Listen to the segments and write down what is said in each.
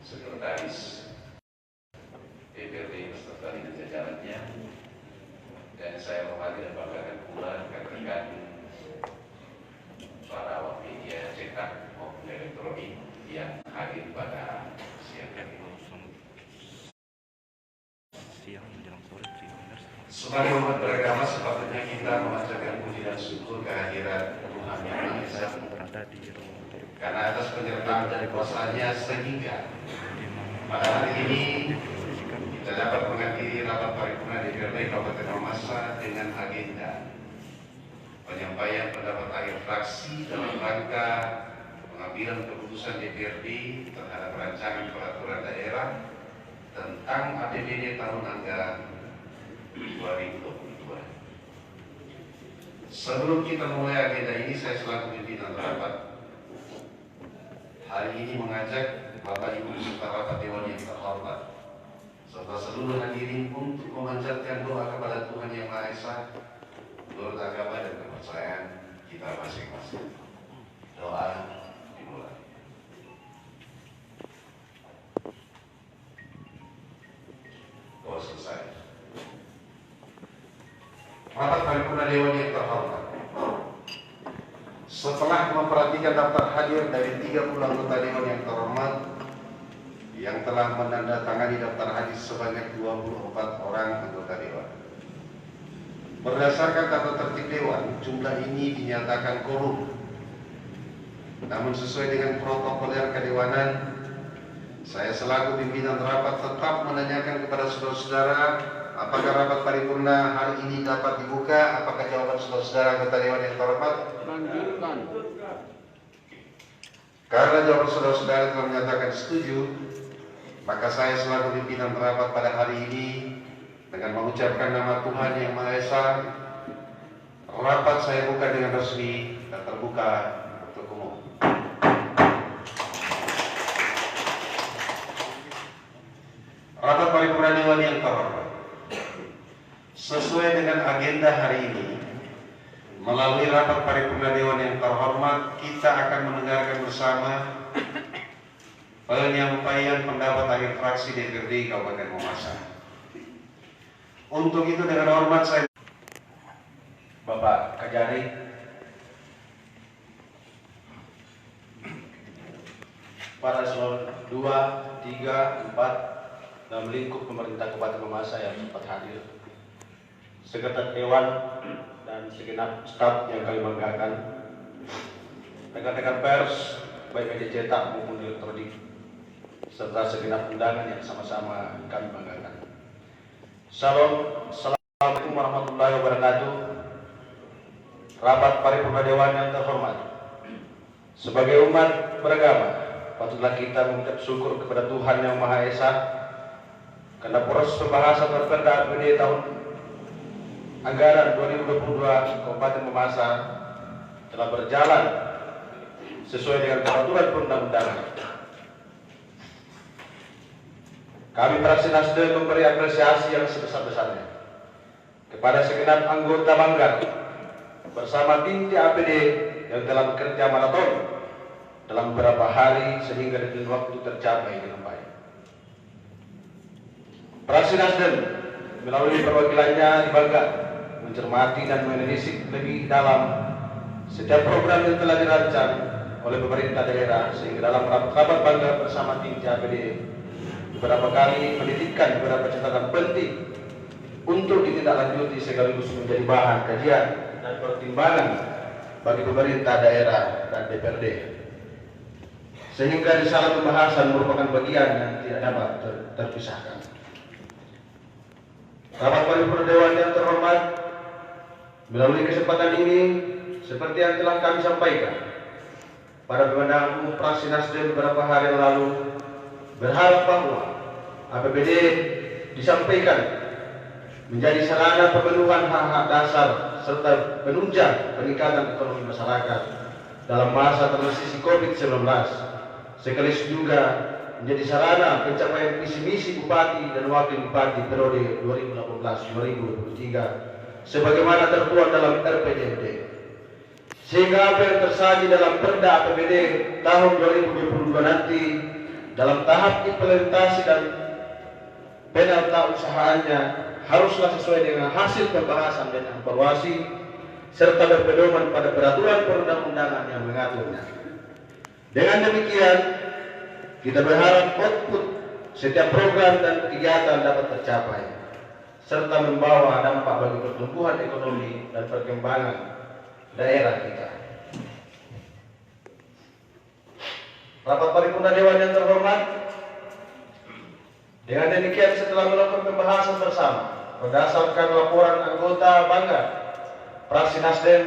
Sekretaris DPRD beserta dengan jajarannya, dan saya hormati dan banggakan pula rekan-rekan para awak media cetak maupun elektronik yang hadir pada siang hari ini. Sebagai umat beragama, sepatutnya kita memanjatkan puji dan syukur kehadiran Tuhan Yang Maha Esa, karena atas penyertaan dan kuasa-Nya sehingga pada hari ini kita dapat menghadiri rapat paripurna DPRD Kabupaten Mamasa dengan agenda penyampaian pendapat akhir fraksi dalam rangka pengambilan keputusan DPRD terhadap rancangan peraturan daerah tentang APBD tahun anggaran 2022. Sebelum kita mulai agenda ini, saya selaku pimpinan rapat hari ini mengajak Bapak Ibu beserta rapat Dewan yang terhormat serta seluruh hadirin untuk memanjatkan doa kepada Tuhan Yang Maha Esa menurut agama dan kepercayaan kita masing-masing. Doa dimulai. Doa selesai. Rapat paripurna Dewan yang terhormat, setelah memperhatikan daftar hadir dari 30 anggota Dewan yang terhormat yang telah menandatangani daftar hadir sebanyak 24 orang anggota Dewan. Berdasarkan tata tertib Dewan, jumlah ini dinyatakan korum. Namun sesuai dengan protokoler kedewanan, saya selaku pimpinan rapat tetap menanyakan kepada saudara-saudara, apakah rapat paripurna hari ini dapat dibuka? Apakah jawaban saudara-saudara anggota Dewan yang terhormat? Lanjutkan. Karena jawaban saudara-saudara telah menyatakan setuju, maka saya selaku pimpinan rapat pada hari ini dengan mengucapkan nama Tuhan Yang Maha Esa, rapat saya buka dengan resmi dan terbuka untuk umum. Rapat paripurna Dewan yang terhormat, sesuai dengan agenda hari ini, melalui rapat paripurna Dewan yang terhormat, kita akan mendengarkan bersama penyampaian pendapat akhir fraksi DPRD Kabupaten Mamasa. Untuk itu dengan hormat saya Bapak Kajari, para eselon 2, 3, 4 dalam lingkup pemerintah Kabupaten Mamasa yang sempat hadir, Sekretariat Dewan dan segenap staf yang kami banggakan, rekan-rekan pers baik media cetak maupun elektronik, serta segenap undangan yang sama-sama kami banggakan. Shalom, assalamualaikum warahmatullahi wabarakatuh. Rapat paripurna Dewan yang terhormat, sebagai umat beragama, patutlah kita mengucap syukur kepada Tuhan Yang Maha Esa karena proses pembahasan perda APBD tahun anggaran 2022 Kabupaten Mamasa telah berjalan sesuai dengan peraturan perundang-undangan. Kami fraksi Nasdem memberi apresiasi yang sebesar-besarnya kepada segenap anggota Banggar bersama tim TAPD yang telah bekerja maraton dalam beberapa hari sehingga deadline waktu tercapai dengan baik. Fraksi Nasdem melalui perwakilannya di Banggar mencermati dan menelisik lebih dalam setiap program yang telah dirancang oleh pemerintah daerah, sehingga dalam rapat Banggar bersama tim TAPD beberapa kali menitipkan beberapa catatan penting untuk ditindaklanjuti sekaligus menjadi bahan kajian dan pertimbangan bagi pemerintah daerah dan DPRD, sehingga risalah pembahasan merupakan bagian yang tidak dapat terpisahkan. Rapat paripurna Dewan yang terhormat, melalui kesempatan ini seperti yang telah kami sampaikan pada pemandang umum fraksi Nasdem beberapa hari yang lalu, berharap bahwa APBD disampaikan menjadi sarana pemenuhan hak-hak dasar serta penunjang peningkatan ekonomi masyarakat dalam masa transisi COVID-19, sekaligus juga menjadi sarana pencapaian visi-misi Bupati dan Wakil Bupati periode 2018-2023 sebagaimana tertuang dalam RPJMD, sehingga apa yang tersaji dalam Perda APBD tahun 2022 nanti dalam tahap implementasi dan penatausahaannya haruslah sesuai dengan hasil pembahasan dan evaluasi serta berpedoman pada peraturan perundang-undangan yang mengaturnya. Dengan demikian, kita berharap output setiap program dan kegiatan dapat tercapai serta membawa dampak bagi pertumbuhan ekonomi dan perkembangan daerah kita. Rapat Paripurna Dewan yang terhormat, dengan demikian setelah melakukan pembahasan bersama berdasarkan laporan anggota Banggar Fraksi Nasdem,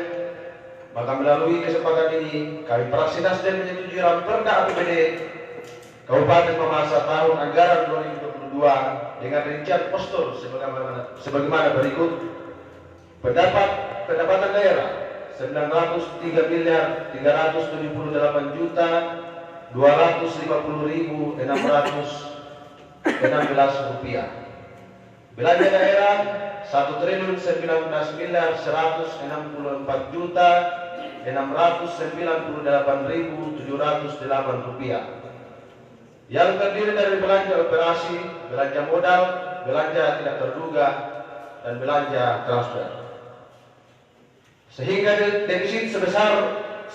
maka melalui kesepakatan ini kami Fraksi Nasdem menyetujui Ramperda APBD Kabupaten Mamasa tahun anggaran 2022 dengan rincian postur sebagaimana berikut. Pendapatan daerah 903.250.616 rupiah. Belanja daerah 1.119.194.698.708 rupiah. Yang terdiri dari belanja operasi, belanja modal, belanja tidak terduga, dan belanja transfer. Sehingga defisit sebesar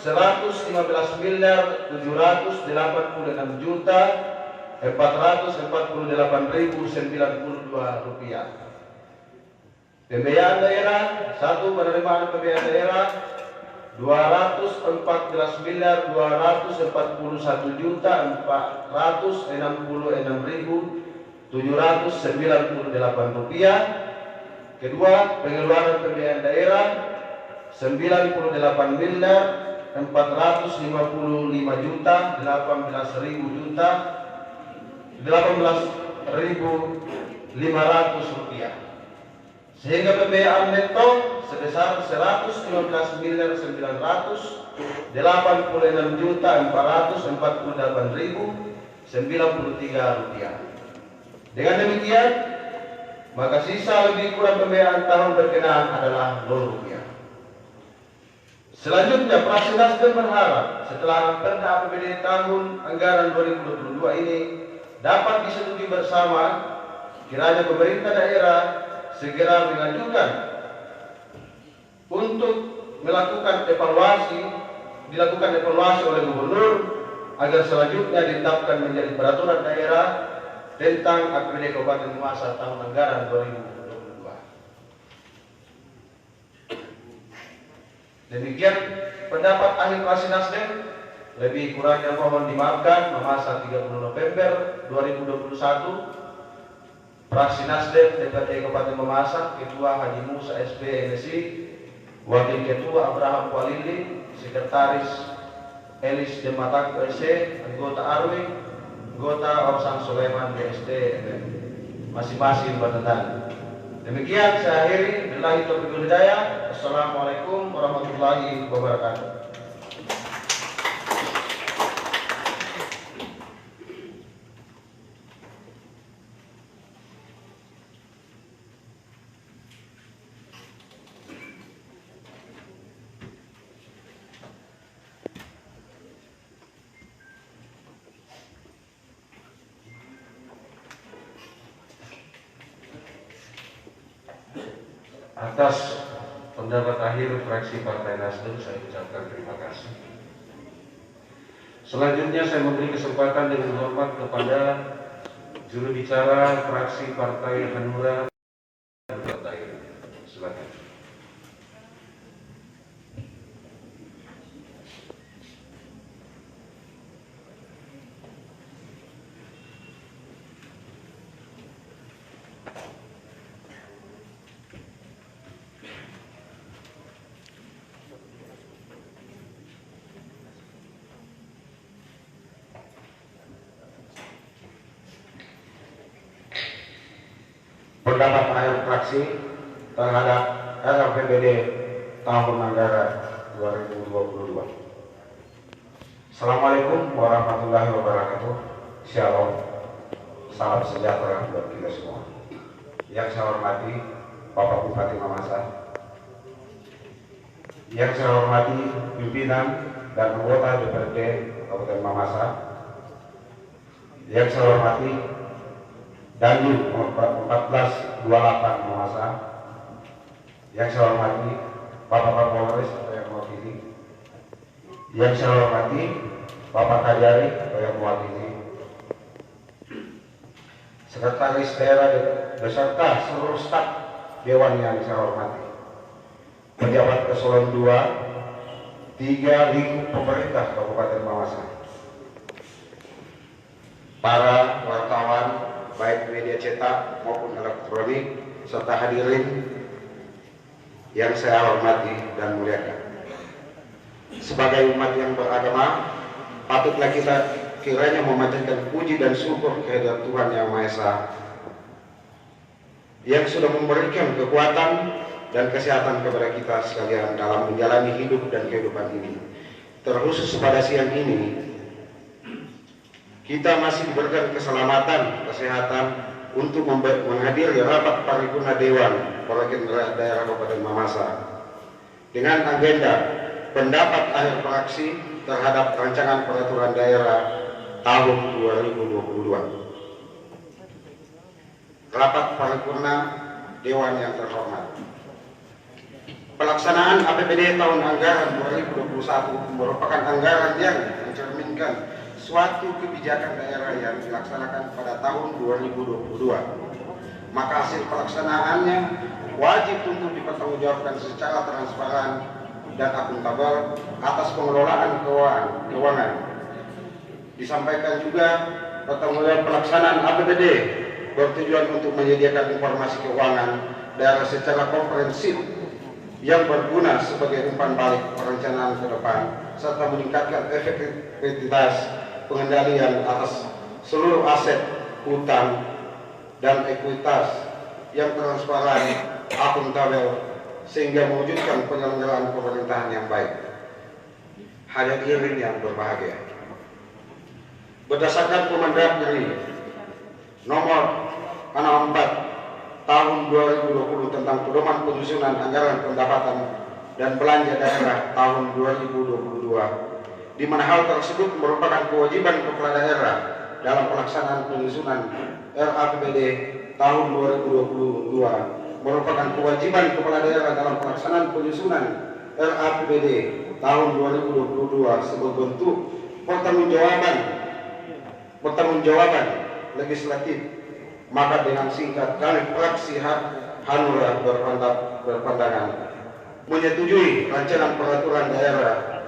115.746.448.092 rupiah. Pembiayaan daerah, penerimaan pembiayaan daerah 214.241.466.798 rupiah. Kedua, pengeluaran pembiayaan daerah 98.418.500 rupiah. Sehingga pembiayaan neto sebesar 119.946.448.093 rupiah. Dengan demikian, maka sisa lebih kurang pembiayaan tahun berkenaan adalah 0 rupiah. Selanjutnya, Fraksi Nasdem berharap setelah Perda APBD tahun anggaran 2022 ini dapat disetujui bersama, kiranya pemerintah daerah segera mengajukan untuk dilakukan evaluasi oleh gubernur agar selanjutnya ditetapkan menjadi peraturan daerah tentang APBD Kabupaten Mamasa tahun anggaran 2022. Demikian pendapat ahli Fraksi Nasdem. Lebih kurangnya mohon dimaafkan. Mamasa 30 November 2021. Fraksi Nasdem DPRD Kabupaten Mamasa, Ketua Haji Musa SP MSI, Wakil Ketua Abraham Walili, Sekretaris Elis Dematang OSC, anggota Arwi, anggota Orsan Soleman BSD masing-masing bertentang. Demikian saya akhiri. Billahi taufiq wal hidayah. Assalamualaikum warahmatullahi wabarakatuh. Atas pendapat akhir fraksi Partai Nasdem saya ucapkan terima kasih. Selanjutnya saya memberi kesempatan dengan hormat kepada juru bicara fraksi Partai Hanura. Silakan. Pendapat akhir fraksi terhadap RAPBD tahun anggaran 2022. Assalamualaikum warahmatullahi wabarakatuh. Shalom, salam sejahtera buat kita semua. Yang saya hormati Bapak Bupati Mamasa, yang saya hormati pimpinan dan anggota DPRD Kabupaten Mamasa, Yang saya hormati Dandim 1428 Mamasa. Yang saya hormati Bapak Kapolres atau yang mewakili. Yang saya hormati Bapak Kajari atau yang mewakili. Sekretaris Daerah beserta seluruh staf Dewan yang saya hormati. Pejabat Eselon 2, 3 lingkup pemerintah Kabupaten Mamasa. Para wartawan baik media cetak maupun elektronik serta hadirin yang saya hormati dan muliakan. Sebagai umat yang beragama, patutlah kita kiranya memanjatkan puji dan syukur kehadirat Tuhan Yang Maha Esa yang sudah memberikan kekuatan dan kesehatan kepada kita sekalian dalam menjalani hidup dan kehidupan ini. Terkhusus pada siang ini, kita masih diberikan keselamatan, kesehatan untuk menghadiri rapat paripurna Dewan Perwakilan Daerah Kabupaten Mamasa dengan agenda pendapat akhir fraksi terhadap rancangan peraturan daerah tahun 2022. Rapat paripurna Dewan yang terhormat. Pelaksanaan APBD tahun anggaran 2021 merupakan anggaran yang mencerminkan suatu kebijakan daerah yang dilaksanakan pada tahun 2022. Maka hasil pelaksanaannya wajib untuk dipertanggungjawabkan secara transparan dan akuntabel atas pengelolaan keuangan. Disampaikan juga pertanggungjawaban pelaksanaan APBD bertujuan untuk menyediakan informasi keuangan daerah secara komprehensif yang berguna sebagai umpan balik perencanaan ke depan serta meningkatkan efektivitas pengendalian atas seluruh aset, hutang, dan ekuitas yang transparan, akuntabel, sehingga mewujudkan penyelenggaraan pemerintahan yang baik. Hadirin yang berbahagia, berdasarkan Kemendagri nomor 64 tahun 2020 tentang pedoman penyusunan anggaran pendapatan dan belanja daerah tahun 2022, di mana hal tersebut merupakan kewajiban kepala daerah dalam pelaksanaan penyusunan RAPBD tahun 2022, merupakan kewajiban kepala daerah dalam pelaksanaan penyusunan RAPBD tahun 2022 sebagai bentuk pertanggungjawaban legislatif. Maka dengan singkat kami fraksi Hanura berpandangan menyetujui rancangan peraturan daerah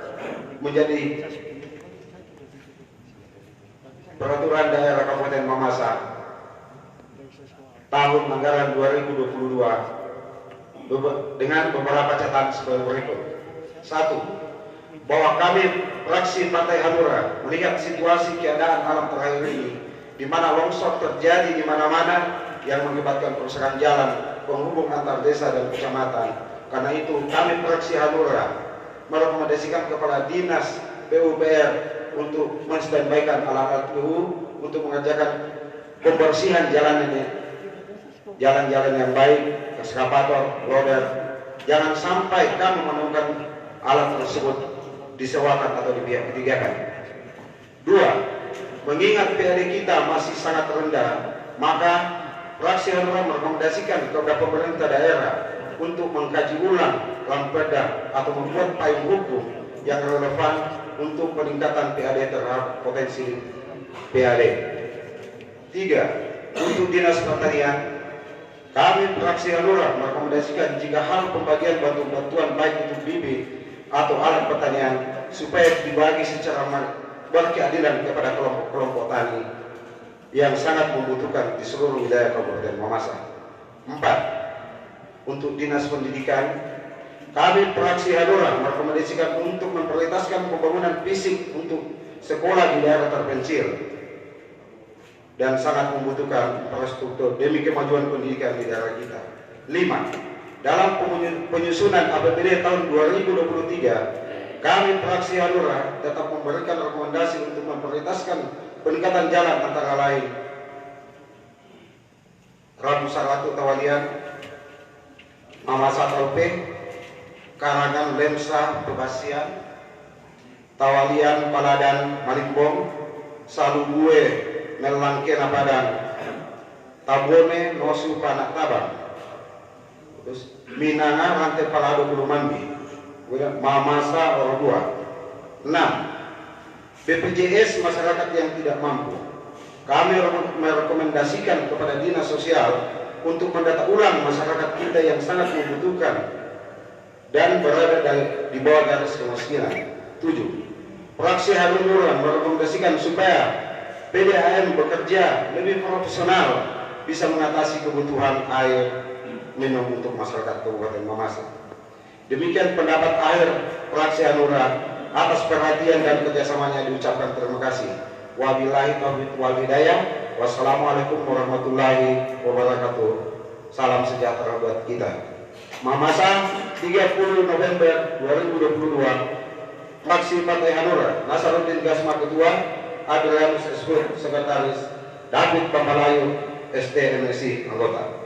menjadi peraturan daerah Kabupaten Mamasa tahun anggaran 2022 dengan beberapa catatan sebagai berikut. 1. Bahwa kami fraksi Partai Hanura melihat situasi keadaan alam terakhir ini di mana longsor terjadi di mana-mana yang mengakibatkan kerusakan jalan penghubung antar desa dan kecamatan. Karena itu kami fraksi Hanura merekomendasikan kepala dinas PUPR untuk menstandbykan alat-alat PU untuk mengerjakan pembersihan jalan-jalan yang baik, ekskavator, loader. Jangan sampai kami menemukan alat tersebut disewakan atau ditiadakan. 2. Mengingat PAD kita masih sangat rendah, maka fraksi Hanura merekomendasikan kepada pemerintah daerah untuk mengkaji ulang Rampeda atau membuat payung hukum yang relevan untuk peningkatan PAD terhadap potensi PAD. 3. Untuk Dinas Pertanian, kami fraksi Hanura merekomendasikan jika hal pembagian bantuan baik untuk bibit atau alat pertanian supaya dibagi secara berkeadilan kepada kelompok-kelompok tani yang sangat membutuhkan di seluruh wilayah Kabupaten Mamasa. 4. Untuk Dinas Pendidikan, kami fraksi Hanura merekomendasikan untuk memprioritaskan pembangunan fisik untuk sekolah di daerah terpencil dan sangat membutuhkan infrastruktur demi kemajuan pendidikan di daerah kita. 5. Dalam penyusunan APBD tahun 2023, kami fraksi Hanura tetap memberikan rekomendasi untuk memprioritaskan peningkatan jalan antara lain Rabu Saratu Tawalian, Mamasa Taupe, Karangan Lemsa Pebasian, Tawalian Paladan Malimbong, Salugue Melangkena Padang, Tabone Nosu Panak Tabang, terus Minanga Rantai Palado Kulumambi, Mamasa Orodua. 6. BPJS masyarakat yang tidak mampu. Kami merekomendasikan kepada Dinas Sosial untuk mendata ulang masyarakat kita yang sangat membutuhkan dan berada di bawah garis kemiskinan. 7. Fraksi Hanura merekomendasikan supaya PDAM bekerja lebih profesional, bisa mengatasi kebutuhan air minum untuk masyarakat Kabupaten Mamasa. Demikian pendapat akhir fraksi Hanura. Atas perhatian dan kerjasamanya diucapkan terima kasih. Wabillahi taufiq wal hidayah. Wassalamualaikum warahmatullahi wabarakatuh. Salam sejahtera buat kita. Mamasa 30 November 2022. Fraksi Partai Hanura, Nasaruddin Gasma Ketua, Adrianus Eskur Sekretaris, David Pambalayu STMSI anggota.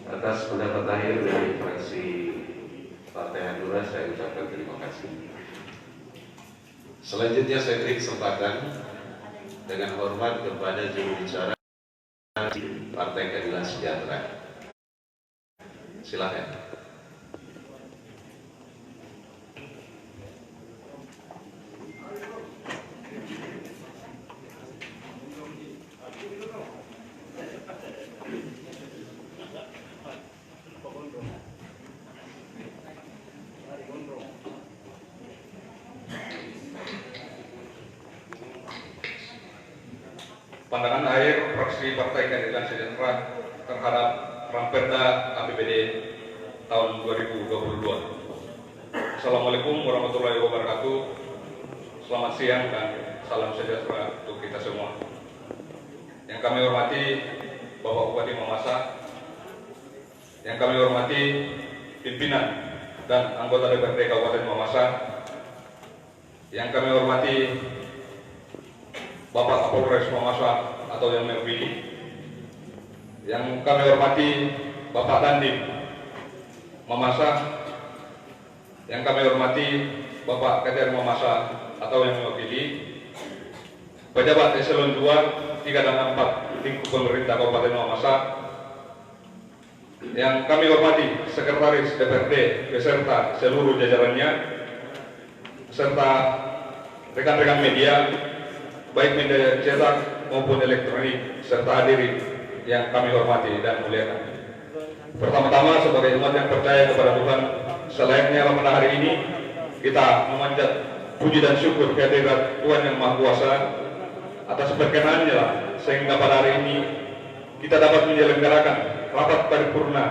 Atas pendapat akhir dari fraksi Partai Hanura saya ucapkan terima kasih. Selanjutnya saya beri kesempatan dengan hormat kepada juru bicara Partai Keadilan Sejahtera. Silakan. Pandangan akhir fraksi Partai Keadilan Sejahtera terhadap Ramperda APBD tahun 2022. Assalamualaikum warahmatullahi wabarakatuh. Selamat siang dan salam sejahtera untuk kita semua. Yang kami hormati Bapak Bupati Mamasa, yang kami hormati pimpinan dan anggota DPRD Kabupaten Mamasa, yang kami hormati Bapak Kapolres Mamasa atau yang terpilih, yang kami hormati Bapak Dandim Mamasa, yang kami hormati Bapak Keter Mamasa atau yang mewakili pejabat eselon 2, 3 dan 4 lingkup pemerintah Kabupaten Mamasa, yang kami hormati Sekretaris DPRD beserta seluruh jajarannya, serta rekan-rekan media baik media cetak maupun elektronik, serta hadirin yang kami hormati dan muliakan. Pertama-tama sebagai umat yang percaya kepada Tuhan, selayaknya pada hari ini kita memanjat puji dan syukur kehadirat Tuhan yang Maha Kuasa atas perkenannya lah, sehingga pada hari ini kita dapat menyelenggarakan rapat paripurna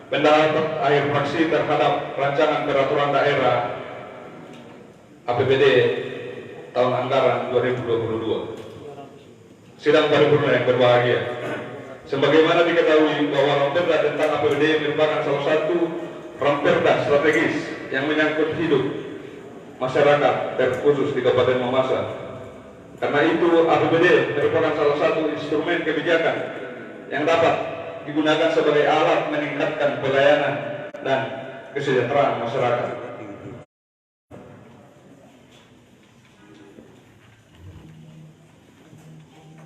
pendapat akhir fraksi terhadap rancangan peraturan daerah APBD tahun anggaran 2022. Sidang paripurna yang berbahagia, sebagaimana diketahui bahwa Ramperda tentang APBD merupakan salah satu Ramperda strategis yang menyangkut hidup masyarakat terkhusus di Kabupaten Mamasa. Karena itu APBD merupakan salah satu instrumen kebijakan yang dapat digunakan sebagai alat meningkatkan pelayanan dan kesejahteraan masyarakat.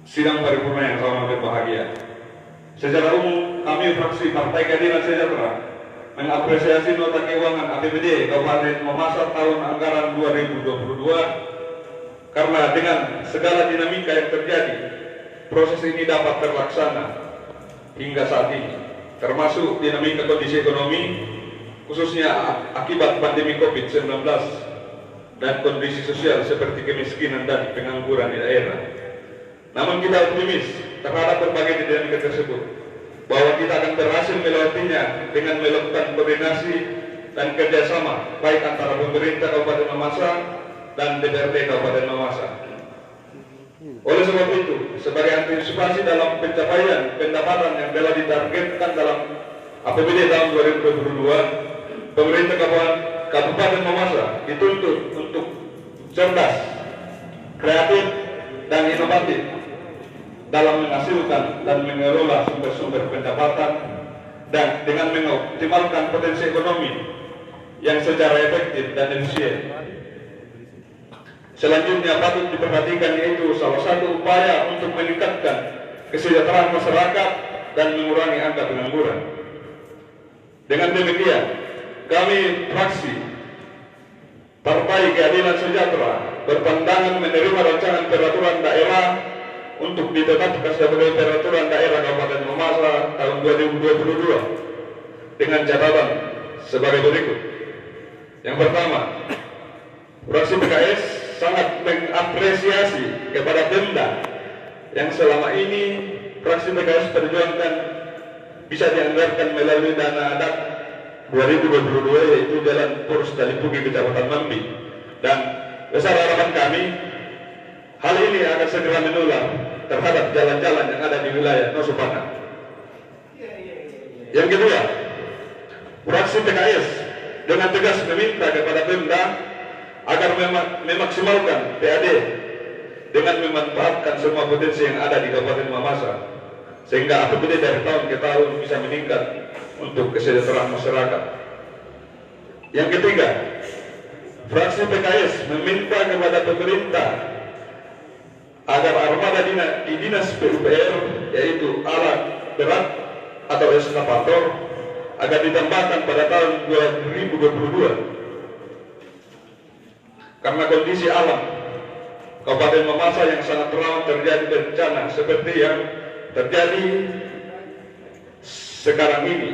Sidang paripurna yang sama berbahagia. Secara umum, kami fraksi Partai Keadilan Sejahtera mengapresiasi nota keuangan APBD Kabupaten Mamasa tahun anggaran 2022 karena dengan segala dinamika yang terjadi, proses ini dapat terlaksana hingga saat ini, termasuk dinamika kondisi ekonomi khususnya akibat pandemi COVID-19 dan kondisi sosial seperti kemiskinan dan pengangguran di daerah. Namun kita optimis terhadap berbagai dinamika tersebut, bahwa kita akan berhasil melewatinya dengan melakukan koordinasi dan kerjasama baik antara pemerintah Kabupaten Mamasa dan DPRD Kabupaten Mamasa. Oleh sebab itu, sebagai antisipasi dalam pencapaian pendapatan yang telah ditargetkan dalam APBD tahun 2022, pemerintah Kabupaten Mamasa dituntut untuk cerdas, kreatif, dan inovatif dalam menghasilkan dan mengelola sumber-sumber pendapatan dan dengan mengoptimalkan potensi ekonomi yang secara efektif dan efisien. Selanjutnya patut diperhatikan yaitu salah satu upaya untuk meningkatkan kesejahteraan masyarakat dan mengurangi angka pengangguran. Dengan demikian, kami fraksi Partai Keadilan Sejahtera berpandangan menerima rancangan peraturan daerah untuk ditetapkan sebagai peraturan daerah Kabupaten Mamasa tahun 2022 dengan catatan sebagai berikut. Yang pertama, fraksi PKS sangat mengapresiasi kepada Pemda yang selama ini fraksi PKS perjuangkan bisa dianggarkan melalui dana ADAK 2022 yaitu Jalan Poros Talipugi Kecamatan Mambi, dan besar harapan kami hal ini akan segera menular terhadap jalan-jalan yang ada di wilayah Nosupana. Yang kedua, fraksi PKS dengan tegas meminta kepada Pemda agar memaksimalkan PAD dengan memanfaatkan semua potensi yang ada di Kabupaten Mamasa sehingga APBD dari tahun ke tahun bisa meningkat untuk kesejahteraan masyarakat. Yang ketiga, fraksi PKS meminta kepada pemerintah agar armada di Dinas PUPR yaitu alat berat atau eskavator agar ditambahkan pada tahun 2022 karena kondisi alam Kabupaten Mamasa yang sangat rawan terjadi bencana seperti yang terjadi sekarang ini.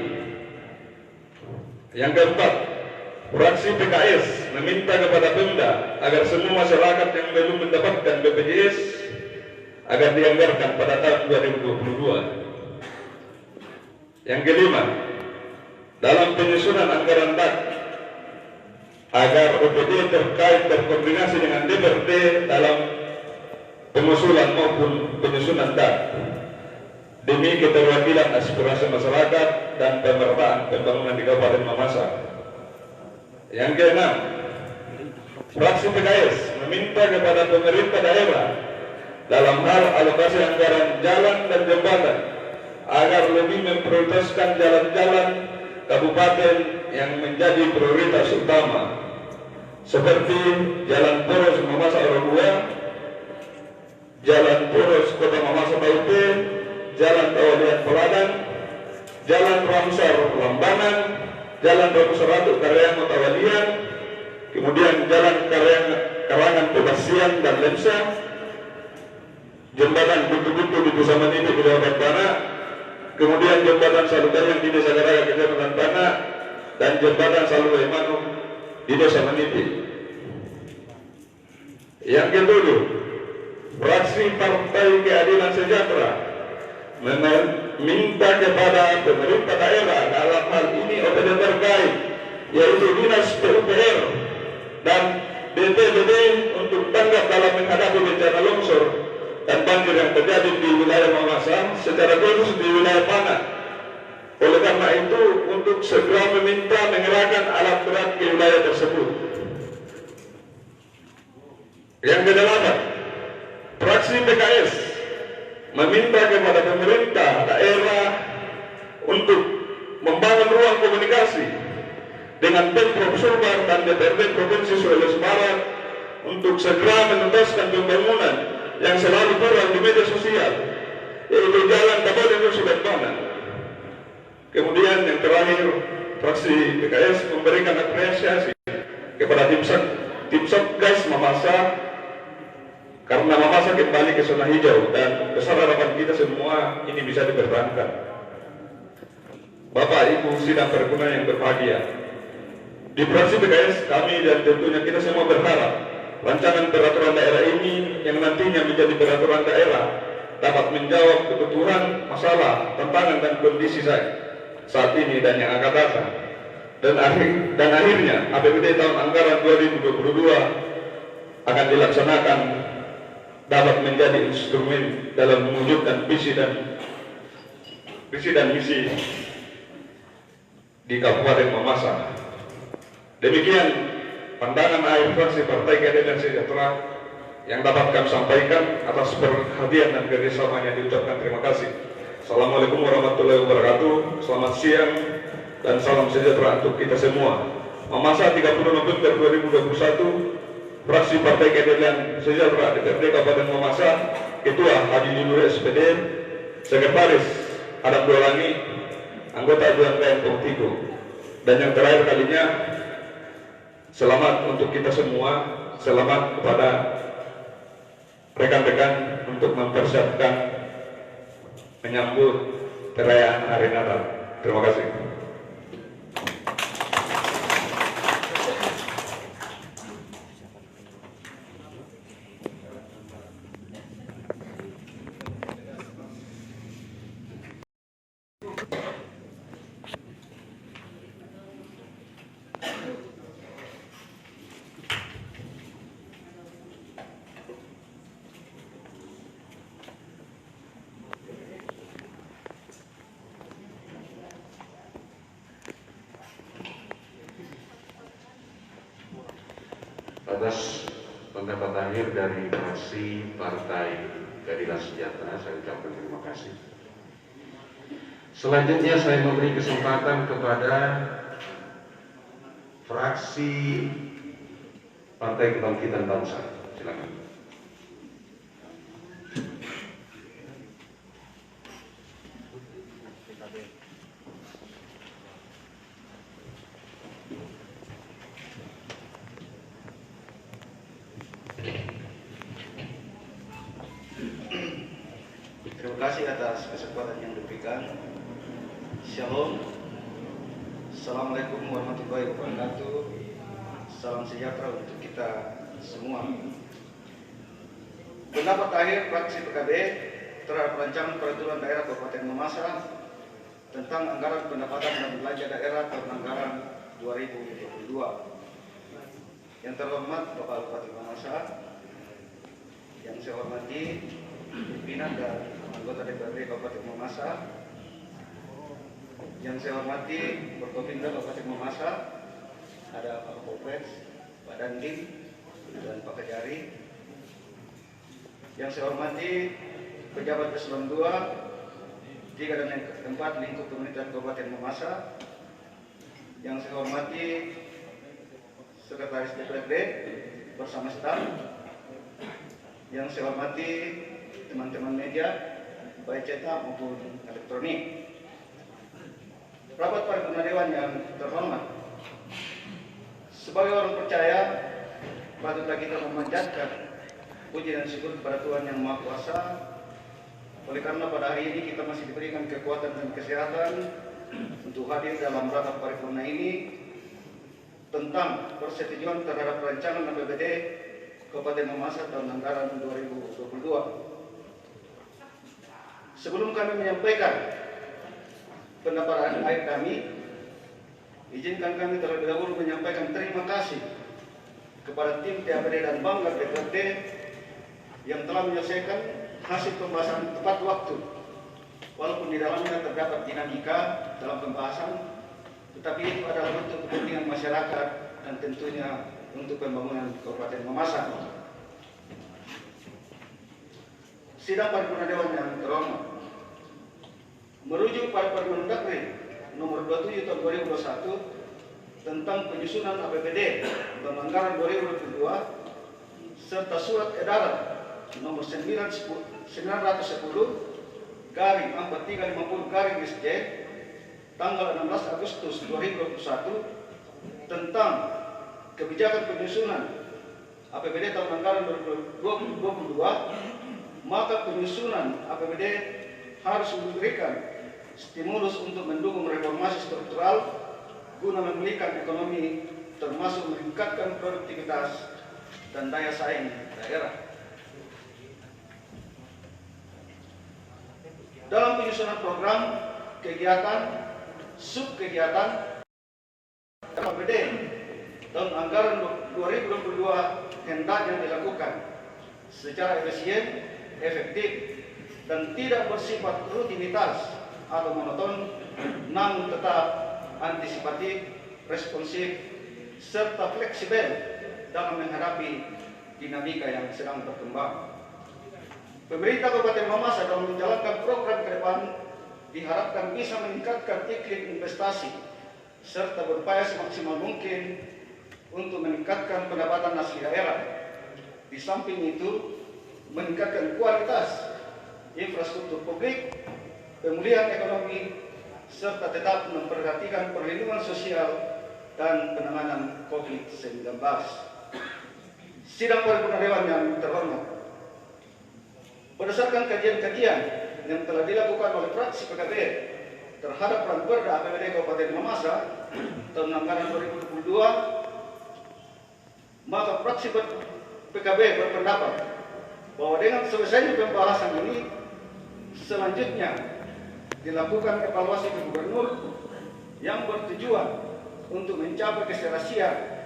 Yang keempat, fraksi PKS meminta kepada Pemda agar semua masyarakat yang belum mendapatkan BPJS agar dianggarkan pada tahun 2022. Yang kelima, dalam penyusunan anggaran DAK agar OPD terkait berkoordinasi dengan DPRD dalam pengusulan maupun penyusunan DAK demi keterwakilan aspirasi masyarakat dan pemerataan pembangunan di Kabupaten Mamasa. Yang keenam, fraksi PKS meminta kepada pemerintah daerah dalam hal alokasi anggaran jalan dan jembatan agar lebih memprioritaskan jalan-jalan kabupaten yang menjadi prioritas utama seperti Jalan Poros Mamasa Orogua, Jalan Poros Kota Mamasa Taupe, Jalan Tawalian Peladan, Jalan Ramsar Lambanan, Jalan Ramsar Ratu Karyang Tawalian, kemudian Jalan Karangan Pebasian dan Lemsa, Jembatan Butu-Butu di Desa Manipi Kecamatan Bana, kemudian Jembatan Salugayang di Desa Garaga Kecamatan Bana, dan Jembatan Salugayamanu di Desa Manipi. Yang ketujuh, fraksi Partai Keadilan Sejahtera meminta kepada pemerintah daerah dalam hal ini OPD terkait yaitu Dinas PUPR dan BPBD untuk tanggap dalam menghadapi bencana longsor dan banjir yang terjadi di wilayah Mamasa secara khusus di wilayah Pana. Oleh karena itu untuk segera meminta mengerahkan alat berat ke wilayah tersebut. Yang kedelapan, fraksi PKS meminta kepada pemerintah daerah untuk membangun ruang komunikasi dengan Pemprov Sulbar dan DPRD Provinsi Sulawesi Barat untuk segera menuntaskan pembangunan yang selalu viral di media sosial yaitu Jalan Tabadan Sulawesi. Kemudian yang terakhir, fraksi PKS memberikan apresiasi kepada tim Satgas Mamasa karena Mamasa kembali ke zona hijau dan besar harapan kita semua ini bisa dipertahankan. Bapak Ibu sidang paripurna yang berbahagia, di fraksi PKS kami dan tentunya kita semua berharap rancangan peraturan daerah ini yang nantinya menjadi peraturan daerah dapat menjawab kebutuhan, masalah, tantangan dan kondisi saat ini dan yang akan datang. Dan akhirnya APBD tahun anggaran 2022 akan dilaksanakan dapat menjadi instrumen dalam mewujudkan visi dan misi di Kabupaten Mamasa. Demikian pandangan akhir fraksi Partai Keadilan Sejahtera yang dapat kami sampaikan. Atas perhatian dan kerjasamanya diucapkan terima kasih. Assalamualaikum warahmatullahi wabarakatuh. Selamat siang dan salam sejahtera untuk kita semua. Mamasa 30 November 2021, fraksi Partai Keadilan Sejahtera DPRD Kabupaten Mamasa, Ketua Haji Julur SPD, Sekretaris Adam Dolangi, anggota Dewan KM Politiko. Dan yang terakhir kalinya, selamat untuk kita semua, selamat kepada rekan-rekan untuk mempersiapkan menyambut perayaan Hari Natal. Terima kasih. Atas pendapat akhir dari fraksi Partai Keadilan Sejahtera, saya ucapkan terima kasih. Selanjutnya saya memberi kesempatan kepada fraksi Partai Kebangkitan Bangsa. Silakan. Terima kasih atas kesempatan yang diberikan. Shalom. Assalamualaikum warahmatullahi wabarakatuh. Salam sejahtera untuk kita semua. Pendapat akhir fraksi PKB terhadap rancangan peraturan daerah Kabupaten Mamasa tentang anggaran pendapatan dan belanja daerah tahun anggaran 2022. Yang terhormat Bapak Bupati Mamasa, yang saya hormati pimpinan dan anggota DPRD Kabupaten Mamasa, yang saya hormati Forkopimda Kabupaten Mamasa, ada Pak Kopres, Pak Dandim, dan Pak Kejari. Yang saya hormati pejabat eselon 2, 3 dan 4 lingkup pemerintahan Kabupaten Mamasa. Yang saya hormati Sekretaris DPRD bersama staf. Yang saya hormati teman-teman media, baik cetak maupun elektronik. Rapat paripurna dewan yang terhormat, sebagai orang percaya, patutlah kita memanjatkan puji dan syukur kepada Tuhan Yang Maha Kuasa. Oleh karena pada hari ini kita masih diberikan kekuatan dan kesehatan untuk hadir dalam rapat paripurna ini tentang persetujuan terhadap rancangan APBD Kabupaten Mamasa tahun anggaran 2022. Sebelum kami menyampaikan pendapat akhir kami, izinkan kami terlebih dahulu menyampaikan terima kasih kepada tim TAPD dan Banggar DPRD yang telah menyelesaikan hasil pembahasan tepat waktu. Walaupun di dalamnya terdapat dinamika dalam pembahasan, tetapi itu adalah untuk kepentingan masyarakat dan tentunya untuk pembangunan Kabupaten Mamasa. Sidang paripurna dewan yang terhormat, merujuk pada Permen Dagri nomor 27 tahun 2021 tentang penyusunan APBD tahun anggaran 2022 serta surat edaran nomor 910 garing 4350 garing SJ tanggal 16 Agustus 2021 tentang kebijakan penyusunan APBD tahun anggaran 2022, maka penyusunan APBD harus memberikan stimulus untuk mendukung reformasi struktural guna memulihkan ekonomi termasuk meningkatkan produktivitas dan daya saing daerah. Dalam penyusunan program, kegiatan, subkegiatan APBD tahun anggaran 2022 hendaknya dilakukan secara efisien, efektif, dan tidak bersifat rutinitas atau monoton, namun tetap antisipatif, responsif, serta fleksibel dalam menghadapi dinamika yang sedang berkembang. Pemerintah Kabupaten Mamasa dalam menjalankan program ke depan diharapkan bisa meningkatkan iklim investasi serta berupaya semaksimal mungkin untuk meningkatkan pendapatan asli daerah. Di samping itu, meningkatkan kualitas infrastruktur publik, pemulihan ekonomi, serta tetap memperhatikan perlindungan sosial dan penanganan COVID-19. Sidang paripurna Dewan yang terhormat, berdasarkan kajian-kajian yang telah dilakukan oleh fraksi PKB terhadap Ranperda APBD Kabupaten Mamasa tahun anggaran 2022, maka fraksi PKB berpendapat bahwa dengan selesainya pembahasan ini, selanjutnya dilakukan evaluasi ke gubernur yang bertujuan untuk mencapai keserasian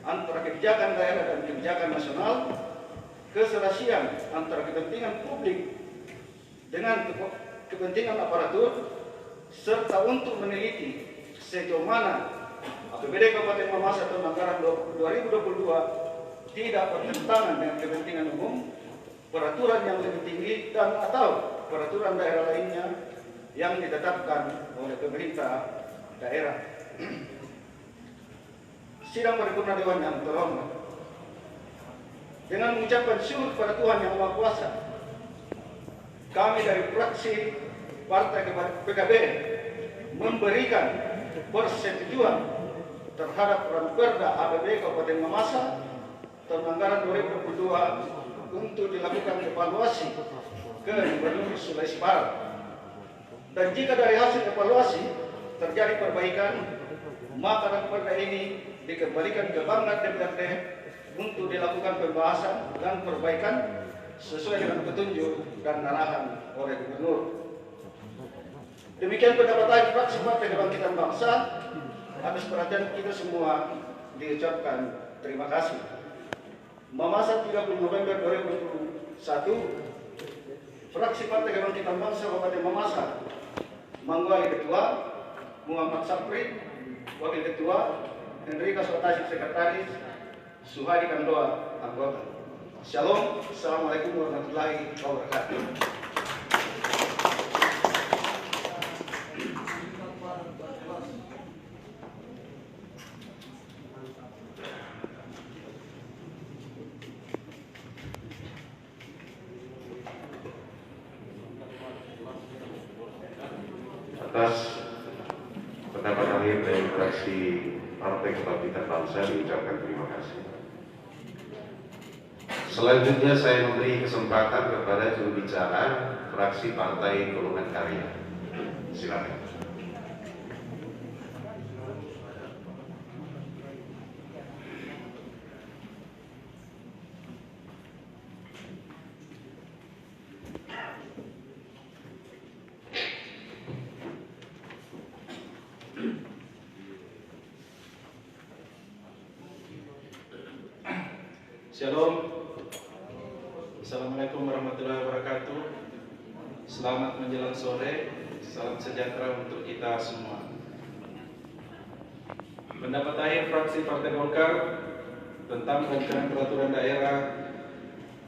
antara kebijakan daerah dan kebijakan nasional, keserasian antara kepentingan publik dengan kepentingan aparatur, serta untuk meneliti sejauh mana APBD Kabupaten Mamasa tahun anggaran 2022 tidak bertentangan dengan kepentingan umum, peraturan yang lebih tinggi, dan atau peraturan daerah lainnya yang ditetapkan oleh pemerintah daerah. Sidang paripurna Dewan yang terhormat, dengan mengucapkan syukur kepada Tuhan Yang Maha Kuasa, kami dari fraksi Partai PKB memberikan persetujuan terhadap Ranperda APBD Kabupaten Mamasa tahun anggaran 2022 untuk dilakukan evaluasi ke Gubernur Sulawesi Barat. Dan jika dari hasil evaluasi terjadi perbaikan, maka Ranperda ini dikembalikan ke Banggar DPRD untuk dilakukan pembahasan dan perbaikan sesuai dengan petunjuk dan arahan oleh Gubernur. Demikian pendapat fraksi Partai Kebangkitan Bangsa. Atas perhatian kita semua diucapkan terima kasih. Mamasa 30 November 2021, fraksi Partai Kebangkitan Bangsa Kabupaten Mamasa, Mangguali Ketua, Muhammad Sapri Wakil Ketua, Henrika Sotasi Sekretaris, Suhadi Kandoa anggota. Shalom, Assalamualaikum warahmatullahi wabarakatuh. Atas pendapat akhir dari fraksi Partai Kebangkitan Bangsa diucapkan terima kasih. Selanjutnya saya memberi kesempatan kepada juru bicara fraksi Partai Golongan Karya. Silakan. Shalom. Assalamualaikum warahmatullahi wabarakatuh. Selamat menjelang sore. Salam sejahtera untuk kita semua. Pendapat akhir fraksi Partai Golkar tentang rancangan peraturan daerah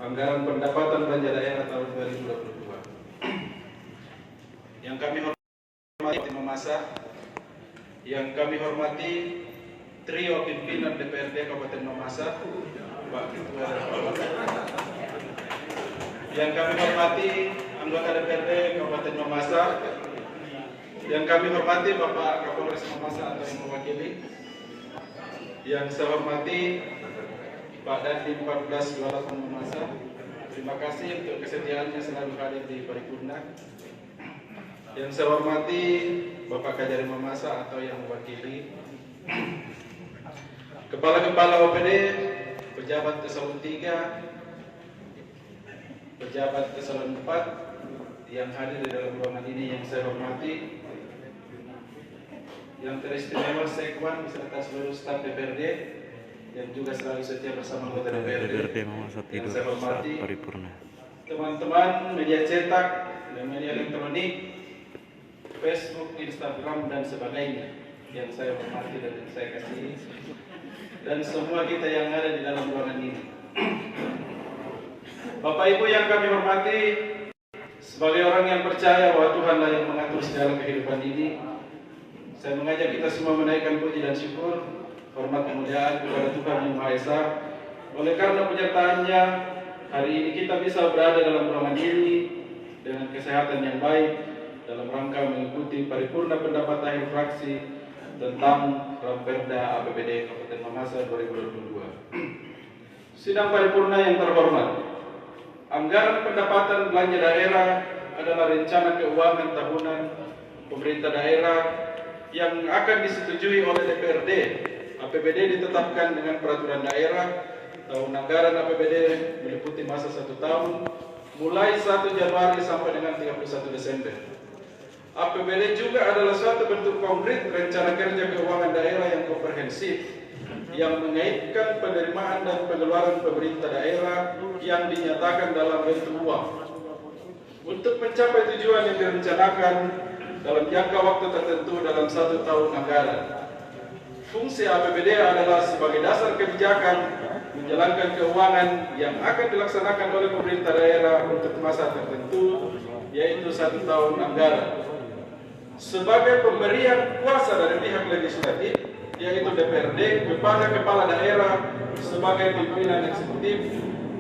anggaran pendapatan belanja daerah tahun 2022. Yang kami hormati Mamasa, yang kami hormati trio pimpinan DPRD Kabupaten Mamasa, Pak Ketua dan Pak, yang kami hormati anggota DPRD Kabupaten Mamasa, yang kami hormati Bapak Kapolres Mamasa atau yang mewakili, yang saya hormati Pak Dandim 1428 Mamasa. Terima kasih untuk kesetiaannya selalu hadir di paripurna. Yang saya hormati Bapak Kajari Mamasa atau yang mewakili, Kepala-Kepala OPD, pejabat eselon 3, pejabat eselon 4 yang hadir di dalam ruangan ini yang saya hormati, yang teristimewa Sekwan beserta seluruh staf DPRD, yang juga selalu setia bersama anggota DPRD Mamasa yang tidur saya saat hormati paripurna. teman-teman media cetak dan media elektronik, Facebook, Instagram dan sebagainya yang saya hormati dan yang saya kasihi, dan semua kita yang ada di dalam ruangan ini. Bapak Ibu yang kami hormati, sebagai orang yang percaya bahwa Tuhanlah yang mengatur segala kehidupan ini, saya mengajak kita semua menaikkan puji dan syukur, hormat kemuliaan kepada Tuhan Yang Maha Esa. Oleh karena penyertaannya, hari ini kita bisa berada dalam ruangan ini dengan kesehatan yang baik dalam rangka mengikuti paripurna pendapat akhir fraksi tentang Ramperda APBD Kabupaten Mamasa 2022. Sidang paripurna yang terhormat, anggaran pendapatan belanja daerah adalah rencana keuangan tahunan pemerintah daerah yang akan disetujui oleh DPRD. APBD ditetapkan dengan peraturan daerah. Tahun anggaran APBD meliputi masa 1 tahun, mulai 1 Januari sampai dengan 31 Desember. APBD juga adalah suatu bentuk konkret rencana kerja keuangan daerah yang komprehensif, yang mengaitkan penerimaan dan pengeluaran pemerintah daerah yang dinyatakan dalam bentuk uang. Untuk mencapai tujuan yang direncanakan dalam jangka waktu tertentu dalam 1 tahun anggaran. Fungsi APBD adalah sebagai dasar kebijakan menjalankan keuangan yang akan dilaksanakan oleh pemerintah daerah untuk masa tertentu, yaitu 1 tahun anggaran. Sebagai pemberian kuasa dari pihak legislatif, yaitu DPRD, kepada kepala daerah sebagai pimpinan eksekutif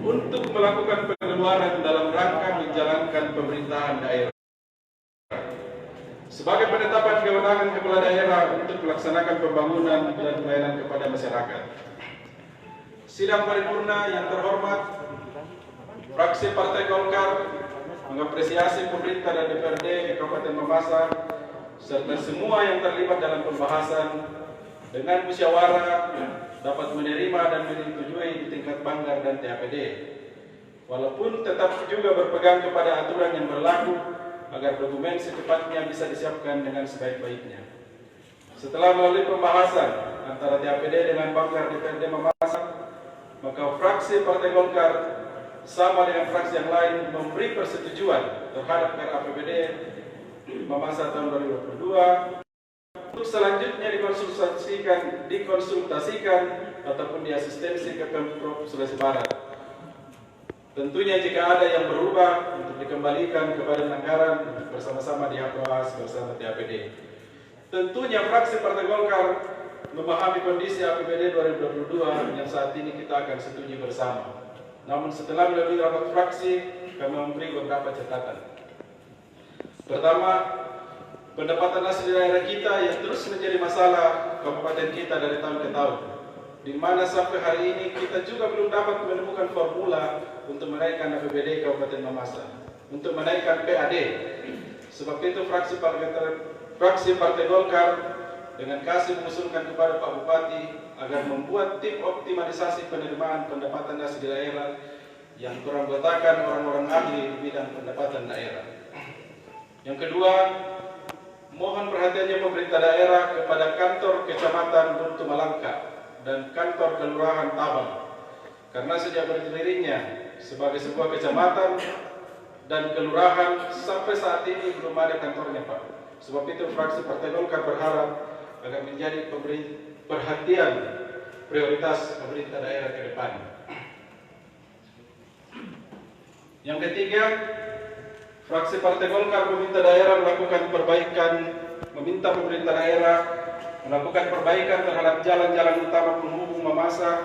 untuk melakukan pengeluaran dalam rangka menjalankan pemerintahan daerah. Sebagai penetapan kewenangan kepala daerah untuk melaksanakan pembangunan dan pelayanan kepada masyarakat. Sidang paripurna yang terhormat, fraksi Partai Golkar mengapresiasi pemerintah dan DPRD Kabupaten Mamasa serta semua yang terlibat dalam pembahasan dengan musyawarah dapat menerima dan menyetujui di tingkat Banggar dan TAPD, walaupun tetap juga berpegang kepada aturan yang berlaku agar dokumen secepatnya bisa disiapkan dengan sebaik-baiknya. Setelah melalui pembahasan antara TAPD dengan Banggar DPRD Mamasa, maka fraksi Partai Golkar sama dengan fraksi yang lain memberi persetujuan terhadap RAPBD Mamasa tahun 2022 untuk selanjutnya dikonsultasikan ataupun diasistensi ke Pemprov Sulawesi Barat. Tentunya jika ada yang berubah untuk dikembalikan kepada anggaran untuk bersama-sama dibahas bersama TAPD. Tentunya fraksi Partai Golkar memahami kondisi APBD 2022 yang saat ini kita akan setuju bersama. Namun setelah melalui rapat fraksi, kami memberi beberapa catatan. Pertama, pendapatan asli daerah kita yang terus menjadi masalah kabupaten kita dari tahun ke tahun, di mana sampai hari ini kita juga belum dapat menemukan formula untuk menaikkan APBD Kabupaten Mamasa, untuk menaikkan PAD. Sebab itu fraksi Partai Golkar dengan kasih mengusulkan kepada Pak Bupati agar membuat tim optimalisasi penerimaan pendapatan asli daerah yang beranggotakan orang-orang ahli di bidang pendapatan daerah. Yang kedua, mohon perhatiannya pemerintah daerah kepada kantor Kecamatan Buntu Malangka dan kantor Kelurahan Tabang, karena sejak berdirinya sebagai sebuah kecamatan dan kelurahan sampai saat ini belum ada kantornya, Pak. Sebab itu fraksi Partai Golkar berharap agar menjadi perhatian prioritas pemerintah daerah ke depan. Yang ketiga, fraksi Partai Golkar meminta pemerintah daerah melakukan perbaikan terhadap jalan-jalan utama penghubung Mamasa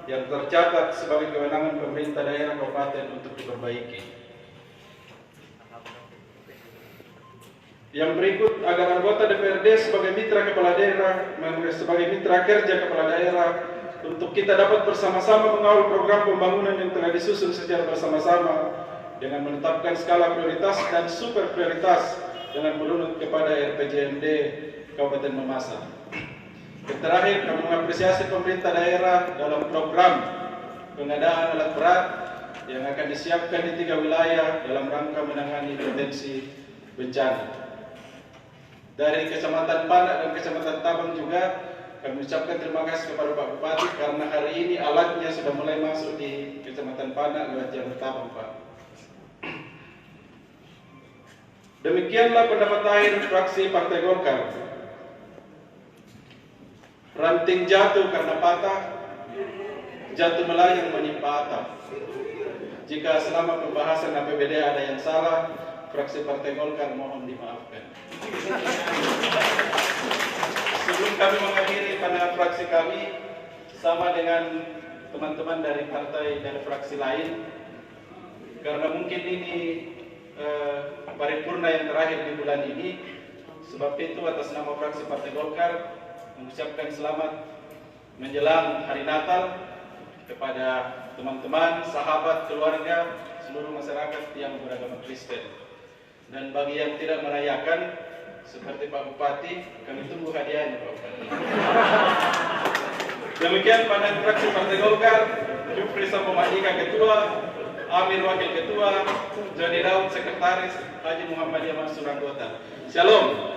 yang tercatat sebagai kewenangan pemerintah daerah kabupaten untuk diperbaiki. Yang berikut, agar anggota DPRD sebagai mitra kepala daerah, sebagai mitra kerja kepala daerah, untuk kita dapat bersama-sama mengawal program pembangunan yang telah disusun secara bersama-sama dengan menetapkan skala prioritas dan super prioritas dengan menurut kepada RPJMD Kabupaten Mamasa. Yang terakhir, kami mengapresiasi pemerintah daerah dalam program pengadaan alat berat yang akan disiapkan di 3 wilayah dalam rangka menangani potensi bencana. Dari Kecamatan Panak dan Kecamatan Tabang juga kami ucapkan terima kasih kepada Pak Bupati karena hari ini alatnya sudah mulai masuk di Kecamatan Panak lewat Jalan Tabang, Pak. Demikianlah pendapat akhir fraksi Partai Golkar. Ranting jatuh karena patah, jatuh melayang menimpa atap. Jika selama pembahasan APBD ada yang salah, fraksi Partai Golkar mohon dimaafkan. Sebelum kami mengakhiri pandangan fraksi kami, sama dengan teman-teman dari partai dan fraksi lain, karena mungkin ini paripurna yang terakhir di bulan ini, sebab itu atas nama fraksi Partai Golkar mengucapkan selamat menjelang Hari Natal kepada teman-teman, sahabat, keluarga, seluruh masyarakat yang beragama Kristen. Dan bagi yang tidak merayakan, seperti Pak Bupati, kami tunggu hadiahnya Pak Bupati. Demikian pandangan fraksi Partai Golkar. Jufri Sampo Mahika Ketua, Amir Wakil Ketua, Joni Daud Sekretaris, Haji Muhammadiyah Mansur Anggota. Shalom.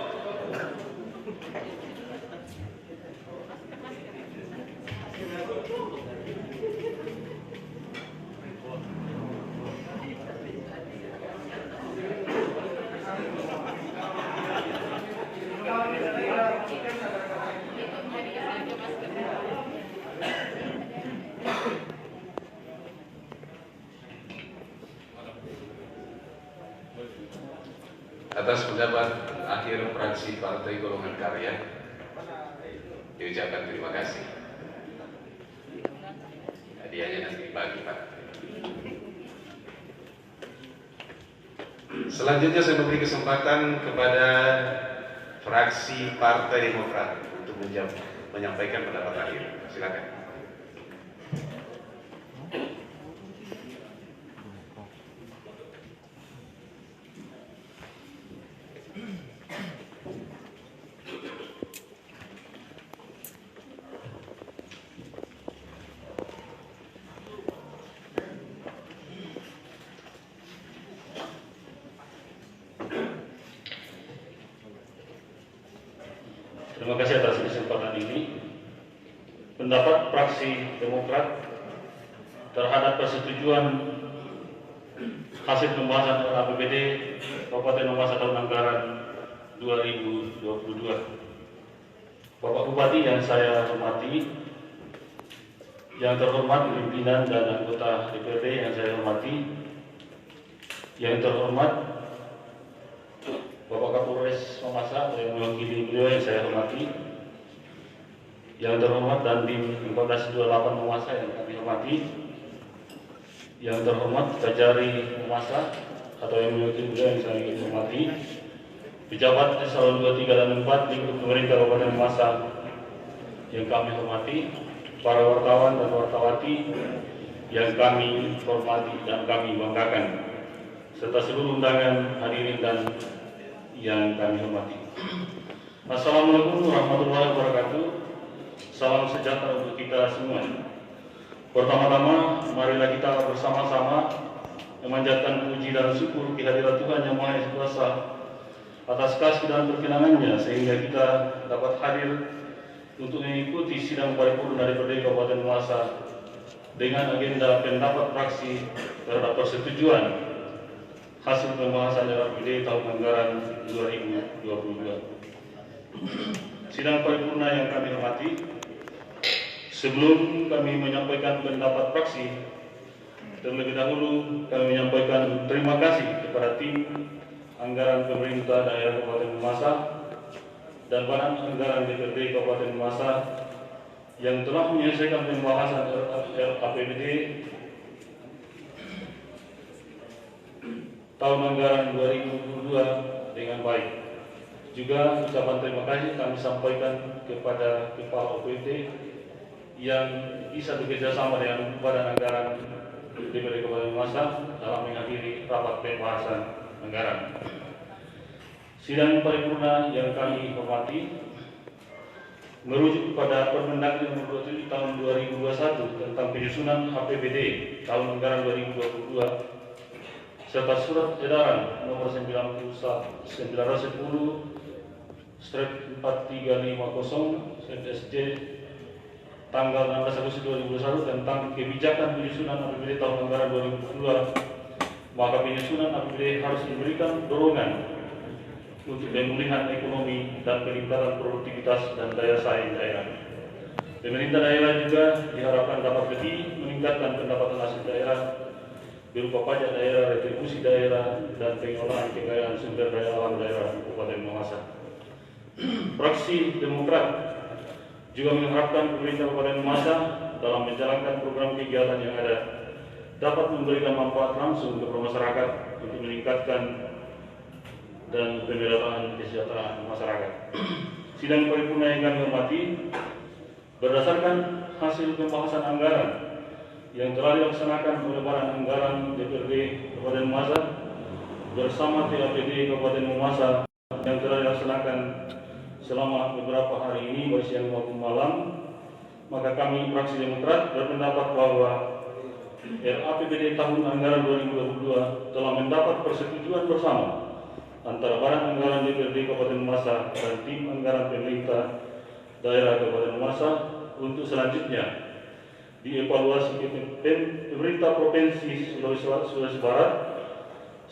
Atas pendapat akhir fraksi Partai Golongan Karya, diucapkan terima kasih. Hadiahnya nanti dibagi, Pak. Selanjutnya saya memberi kesempatan kepada fraksi Partai Demokrat untuk menyampaikan pendapat akhir. Silakan. Terima kasih atas kesempatan ini. Pendapat fraksi Demokrat terhadap persetujuan hasil pembahasan APBD Kabupaten Mamasa tahun anggaran 2022. Bapak Bupati yang saya hormati, yang terhormat pimpinan dan anggota DPRD yang saya hormati, yang terhormat Bapak Kapolres Mamasa yang mewakili beliau yang saya hormati, yang terhormat Dandim 1428 Mamasa yang kami hormati, yang terhormat Kajari Mamasa atau yang mewakili beliau yang saya hormati, pejabat eselon 2, 3 dan 4 lingkup pemerintah Kabupaten Mamasa yang kami hormati, para wartawan dan wartawati yang kami hormati dan kami banggakan, serta seluruh undangan hadirin dan yang kami hormati. Assalamualaikum warahmatullahi wabarakatuh. Salam sejahtera untuk kita semua. Pertama-tama, marilah kita bersama-sama memanjatkan puji dan syukur kehadirat Tuhan Yang Maha Kuasa atas kasih dan perkenanannya sehingga kita dapat hadir untuk mengikuti sidang paripurna DPRD Kabupaten Mamasa dengan agenda pendapat fraksi terhadap persetujuan hasil pembahasan APBD tahun anggaran 2022. Sidang paripurna yang kami hormati, sebelum kami menyampaikan pendapat fraksi, terlebih dahulu kami menyampaikan terima kasih kepada tim anggaran pemerintah daerah Kabupaten Mamasa dan Badan Anggaran DPRD Kabupaten Mamasa yang telah menyelesaikan pembahasan APBD tahun anggaran 2022 dengan baik. Juga ucapan terima kasih kami sampaikan kepada Kepala OPD yang bisa bekerja sama dengan Badan Anggaran DPRD Kabupaten Mamasa dalam mengakhiri rapat pembahasan anggaran. Sidang paripurna yang kami hormati, merujuk kepada Permendagri nomor 27 tahun 2021 tentang penyusunan APBD tahun anggaran 2022 serta surat edaran nomor 910 4350/SJ tanggal 16 Agustus 2021 tentang kebijakan penyusunan APBD tahun anggaran 2022, maka penyusunan APBD harus memberikan dorongan untuk pemulihan ekonomi dan peningkatan produktivitas dan daya saing daerah. Pemerintah daerah juga diharapkan dapat lebih meningkatkan pendapatan asli daerah berupa pajak daerah, retribusi daerah, dan pengelolaan kekayaan sumber daya alam daerah Kabupaten Mamasa. Fraksi Demokrat juga mengharapkan pemerintah Kabupaten Mamasa dalam menjalankan program kegiatan yang ada dapat memberikan manfaat langsung kepada masyarakat untuk meningkatkan dan pemberdayaan kesejahteraan masyarakat. Sidang paripurna yang kami hormati, berdasarkan hasil pembahasan anggaran yang telah dilaksanakan oleh Badan Anggaran DPRD Kabupaten Mamasa bersama TAPD Kabupaten Mamasa yang telah dilaksanakan selama beberapa hari ini baik siang maupun malam, maka kami fraksi Demokrat berpendapat bahwa RAPBD tahun anggaran 2022 telah mendapat persetujuan bersama antara Badan Anggaran DPRD Kabupaten Mamasa dan tim anggaran pemerintah daerah Kabupaten Mamasa untuk selanjutnya dievaluasi pemerintah Provinsi Sulawesi Barat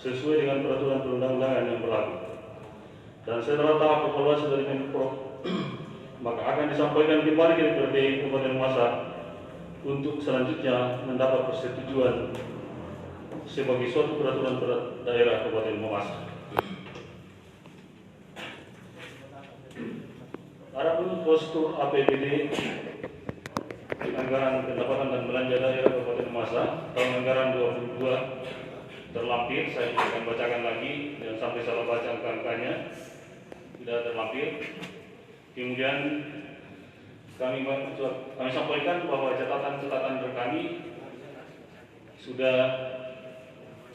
sesuai dengan peraturan perundang-undangan yang berlaku. Dan setelah tahap evaluasi dari Pemprov, maka akan disampaikan kembali ke DPRD Kabupaten Mamasa untuk selanjutnya mendapat persetujuan sebagai suatu peraturan daerah Kabupaten Mamasa. Adapun postur APBD anggaran pendapatan dan belanja daerah Kabupaten Mamasa tahun anggaran 2022 terlampir, saya akan bacakan lagi dan sampai salah baca angka-angkanya tidak terlampir. Kemudian kami sampaikan bahwa catatan-catatan dari kami sudah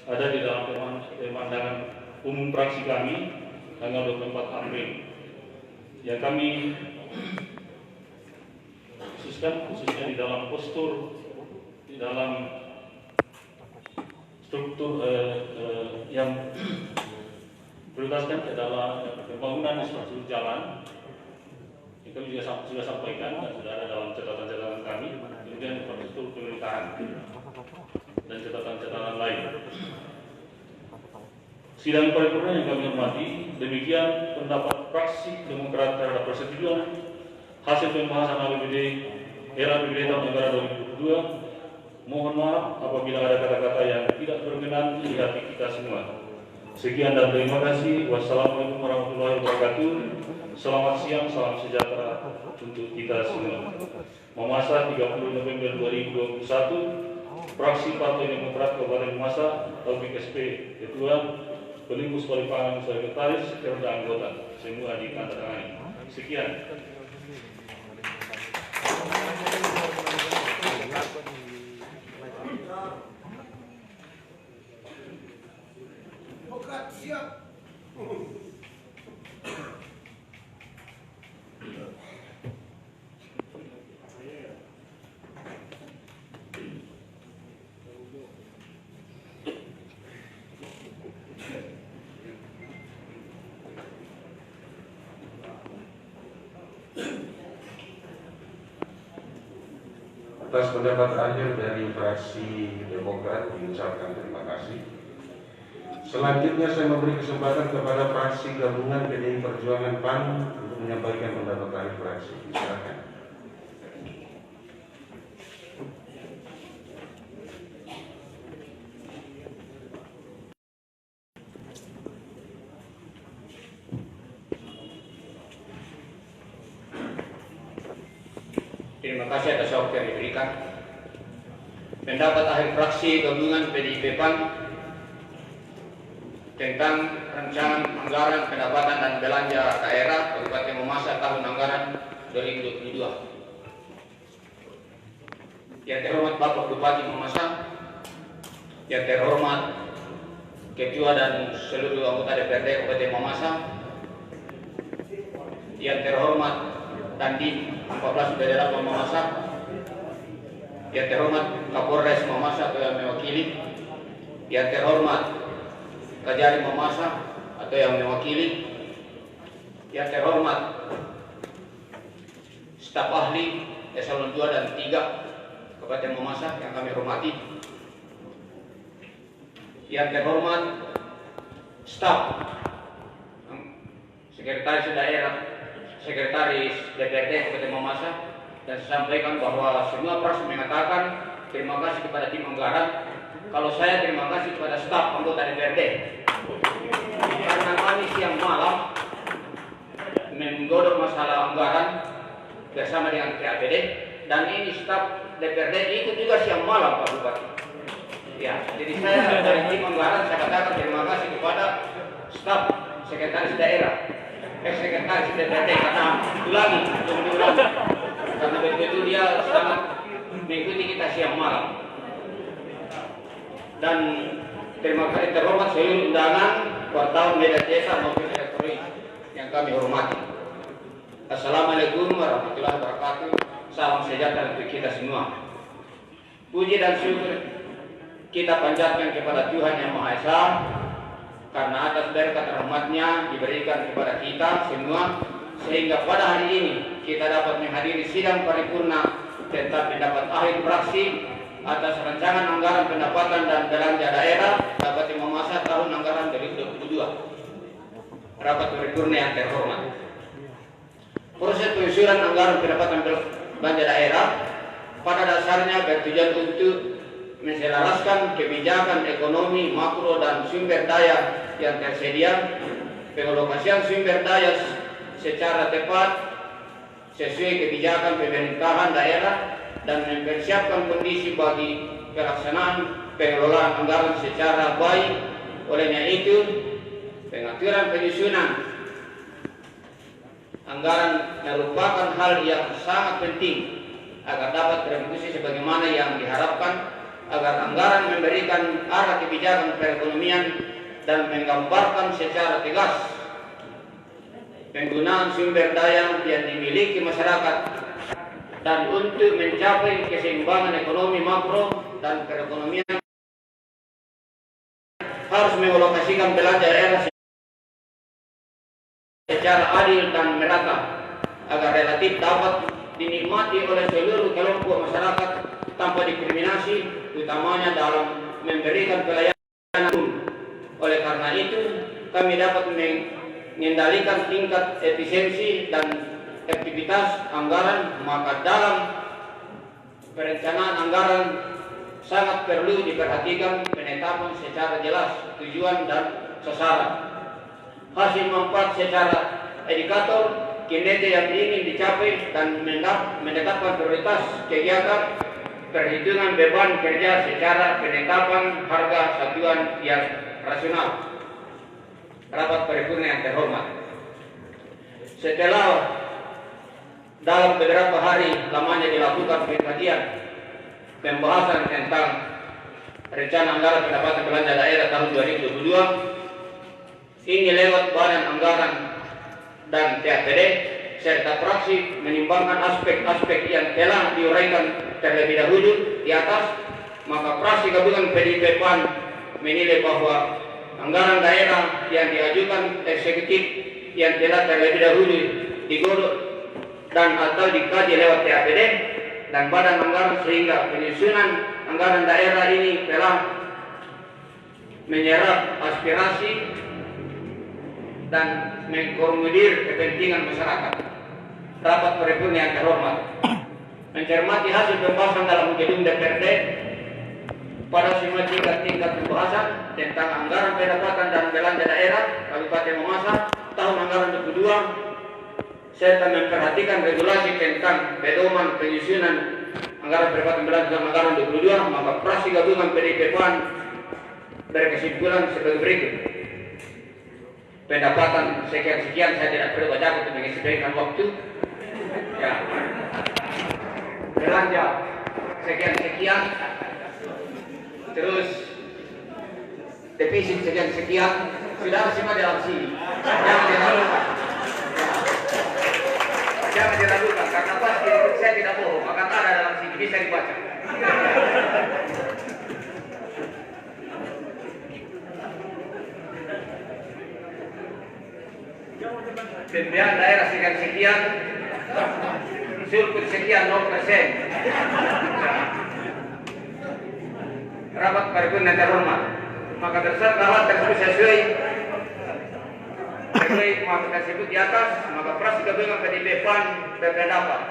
ada di dalam pemandangan umum fraksi kami tanggal 24 April yang kami khususnya di dalam postur, di dalam struktur yang prioritaskan adalah pembangunan infrastruktur jalan. Itu juga sudah sampaikan dan sudah ada dalam catatan-catatan kami. Kemudian infrastruktur pemerintahan dan catatan-catatan lain. Sidang paripurna yang kami hormati, demikian pendapat fraksi Demokrat terhadap persetujuan hasil pembahasan APBD tahun anggaran 2022. Mohon maaf apabila ada kata-kata yang tidak berkenan di hati kita semua. Sekian dan terima kasih. Wassalamualaikum warahmatullahi wabarakatuh. Selamat siang, salam sejahtera untuk kita semua. Mamasa 30 November 2021. Fraksi Partai Demokrat Kabupaten Mamasa, Taufik SP Ketua, Pelingkus Polipangan Sekretaris, serta anggota semua ditandatangani. Sekian. Siap. Atas pendapat akhir dari fraksi Demokrat mengucapkan terima kasih. Selanjutnya saya memberi kesempatan kepada fraksi gabungan PDI Perjuangan PAN untuk menyampaikan pendapat akhir fraksi. Silakan. Terima kasih atas waktu yang diberikan. Pendapat akhir fraksi gabungan PDIP PAN tentang rancangan anggaran pendapatan dan belanja daerah Kabupaten Mamasa tahun anggaran 2022. Yang terhormat Bapak Bupati Mamasa, yang terhormat Ketua dan seluruh anggota DPRD Kabupaten Mamasa, yang terhormat Dandim 14 Daerah Mamasa, yang terhormat Kapolres Mamasa atau yang mewakili, yang terhormat Kajari Mamasa atau yang mewakili, Yang terhormat staf ahli eselon 2 dan 3 Kabupaten Mamasa yang kami hormati. Yang terhormat staf sekretaris daerah, sekretaris DPRD Kabupaten Mamasa, dan saya sampaikan bahwa semua fraksi mengatakan terima kasih kepada tim anggaran. Kalau saya terima kasih kepada staf anggota DPRD karena kami siang malam menggodok masalah anggaran bersama dengan KAPD, dan ini staf DPRD ikut juga siang malam Pak Bupati. Ya, jadi saya dari tim anggaran saya katakan terima kasih kepada staf sekretaris daerah, sekretaris DPRD karena ulangi karena begitu dia sangat mengikuti kita siang malam. Dan terima kasih terhormat seluruh undangan wartawan media cetak maupun elektronik yang kami hormati. Assalamualaikum warahmatullahi wabarakatuh. Salam sejahtera untuk kita semua. Puji dan syukur kita panjatkan kepada Tuhan Yang Maha Esa karena atas berkat rahmat-Nya diberikan kepada kita semua, sehingga pada hari ini kita dapat menghadiri sidang paripurna tentang pendapat akhir fraksi atas rancangan anggaran pendapatan dan belanja daerah Kabupaten Mamasa tahun anggaran 2022. Rapat paripurna yang terhormat. Proses penyusunan anggaran pendapatan belanja daerah pada dasarnya bertujuan untuk menselaraskan kebijakan ekonomi makro dan sumber daya yang tersedia, pengalokasian sumber daya secara tepat sesuai kebijakan pemerintahan daerah, dan mempersiapkan kondisi bagi pelaksanaan pengelolaan anggaran secara baik. Olehnya itu, pengaturan penyusunan anggaran merupakan hal yang sangat penting agar dapat bereksekusi sebagaimana yang diharapkan, agar anggaran memberikan arah kebijakan perekonomian dan menggambarkan secara tegas penggunaan sumber daya yang dimiliki masyarakat, dan untuk mencapai keseimbangan ekonomi makro dan perekonomian harus mengalokasikan belanja daerah secara adil dan merata agar relatif dapat dinikmati oleh seluruh kelompok masyarakat tanpa diskriminasi, utamanya dalam memberikan pelayanan umum. Oleh karena itu, kami dapat mengendalikan tingkat efisiensi dan aktivitas anggaran, maka dalam perencanaan anggaran sangat perlu diperhatikan penetapan secara jelas tujuan dan sasaran, hasil manfaat secara indikator, kinerja yang ingin dicapai, dan menetapkan prioritas kegiatan, perhitungan beban kerja secara penetapan harga satuan yang rasional. Rapat paripurna yang terhormat, setelah dalam beberapa hari lamanya dilakukan pengkajian pembahasan tentang rencana anggaran pendapatan belanja daerah tahun 2022 ini lewat badan anggaran dan TAPD serta fraksi menimbangkan aspek-aspek yang telah diuraikan terlebih dahulu di atas, maka fraksi gabungan PDIP PAN menilai bahwa anggaran daerah yang diajukan eksekutif yang telah terlebih dahulu digodok dan atau dikaji lewat TAPD dan badan anggaran, sehingga penyusunan anggaran daerah ini telah menyerap aspirasi dan mengakomodir kepentingan masyarakat. Rapat paripurna yang terhormat, mencermati hasil pembahasan dalam gedung DPRD pada semua tingkat pembahasan tentang anggaran pendapatan dan belanja daerah Kabupaten Mamasa tahun anggaran 2022 serta memperhatikan regulasi tentang pedoman penyusunan anggaran pendapatan belanja dan anggaran 2022, maka fraksi gabungan PDIP PAN berkesimpulan sebagai berikut. Pendapatan sekian-sekian, saya tidak perlu baca untuk mengistilahkan waktu. Ya. Belanja sekian-sekian, terus defisit sekian-sekian, sudah semua dalam sini. Jangan diragukan, karena pasti saya tidak bohong, akan ada dalam sini, bisa dibaca. pembiayaan daerah sekian, surplus sekian 0%. Rapat paripurna yang terhormat, maka berdasarkan hal tersebut sesuai maka tersebut di atas, maka fraksi gabungan PDIP PAN berpendapat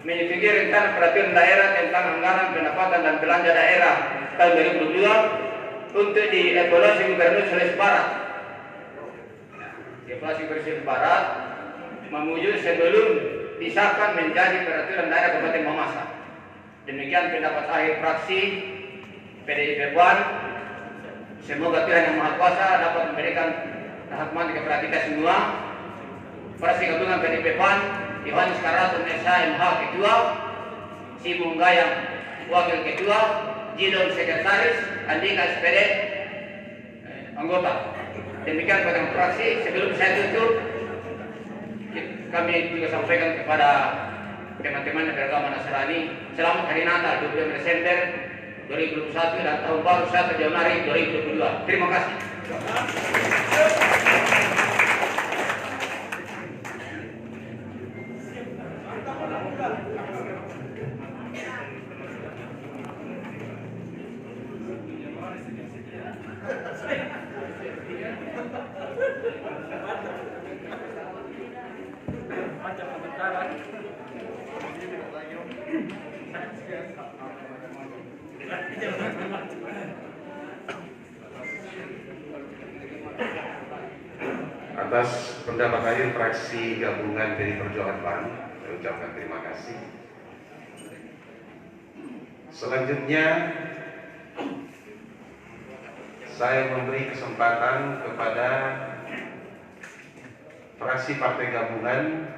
menyetujui rencana peraturan daerah tentang anggaran pendapatan dan belanja daerah tahun 2022 untuk dievaluasi Gubernur Sulawesi Barat. Evaluasi Gubernur Sulawesi Barat memuju sebelum disahkan menjadi peraturan daerah Kabupaten Mamasa. Demikian pendapat akhir fraksi PDIP PAN. Semoga Tuhan Yang Maha Kuasa dapat memberikan rahmat kepada kita semua. Fraksi gabungan PDIP PAN, Yohanes Karaton SH MH Ketua, Simung Gayang Wakil Ketua, Jidon Sekretaris, Andika SPD anggota. Demikian pada fraksi. Sebelum saya tutup, kami juga sampaikan kepada teman-teman beragama Nasrani, selamat Hari Natal 25 Desember 2021 dan tahun baru 1 Januari 2022. Terima kasih. Atas pendapat akhir fraksi gabungan dari Perjuangan PAN, saya ucapkan terima kasih. Selanjutnya, saya memberi kesempatan kepada fraksi Partai Gabungan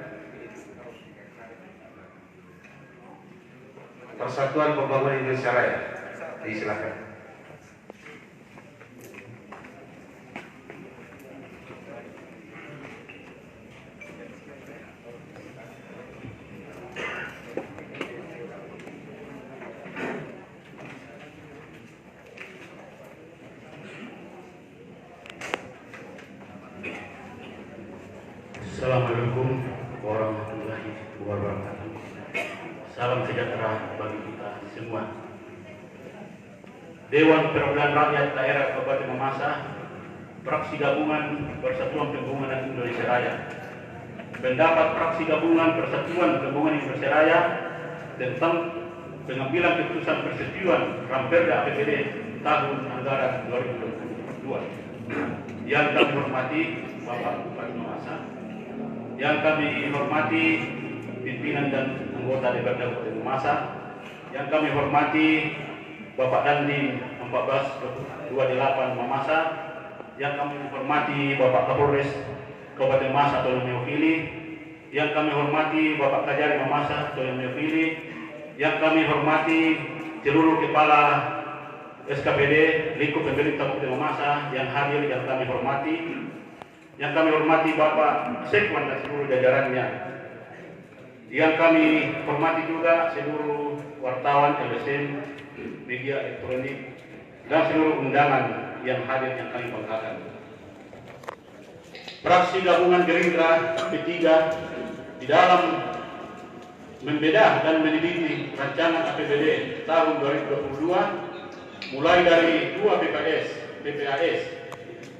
Persatuan Pembangunan Indonesia Raya. Silakan. Assalamualaikum warahmatullahi wabarakatuh. Salam sejahtera bagi kita semua. Dewan Perwakilan Rakyat Daerah Kabupaten Mamasa, Fraksi Gabungan Persatuan Pembangunan Indonesia Raya. Pendapat Fraksi Gabungan Persatuan Pembangunan Indonesia Raya tentang pengambilan keputusan persetujuan Ramperda APBD tahun anggaran 2022. Yang kami hormati Bapak Bupati Mamasa, yang kami hormati pimpinan dan anggota DPRD Kabupaten Mamasa, yang kami hormati Bapak Dandim 1428 Mamasa, yang kami hormati Bapak Kapolres Kabupaten Mamasa Toyo Meofili, yang kami hormati Bapak Kajari Mamasa Toyo Meofili, yang kami hormati seluruh kepala SKPD lingkup pemerintah Kabupaten Mamasa yang hadir, yang kami hormati, yang kami hormati Bapak Sekwan dan seluruh jajarannya, yang kami hormati juga seluruh wartawan LSM, media elektronik, dan seluruh undangan yang hadir yang kami banggakan. Fraksi Gabungan Gerindra P3 di dalam membedah dan meneliti rancangan APBD tahun 2022 mulai dari 2 PPAS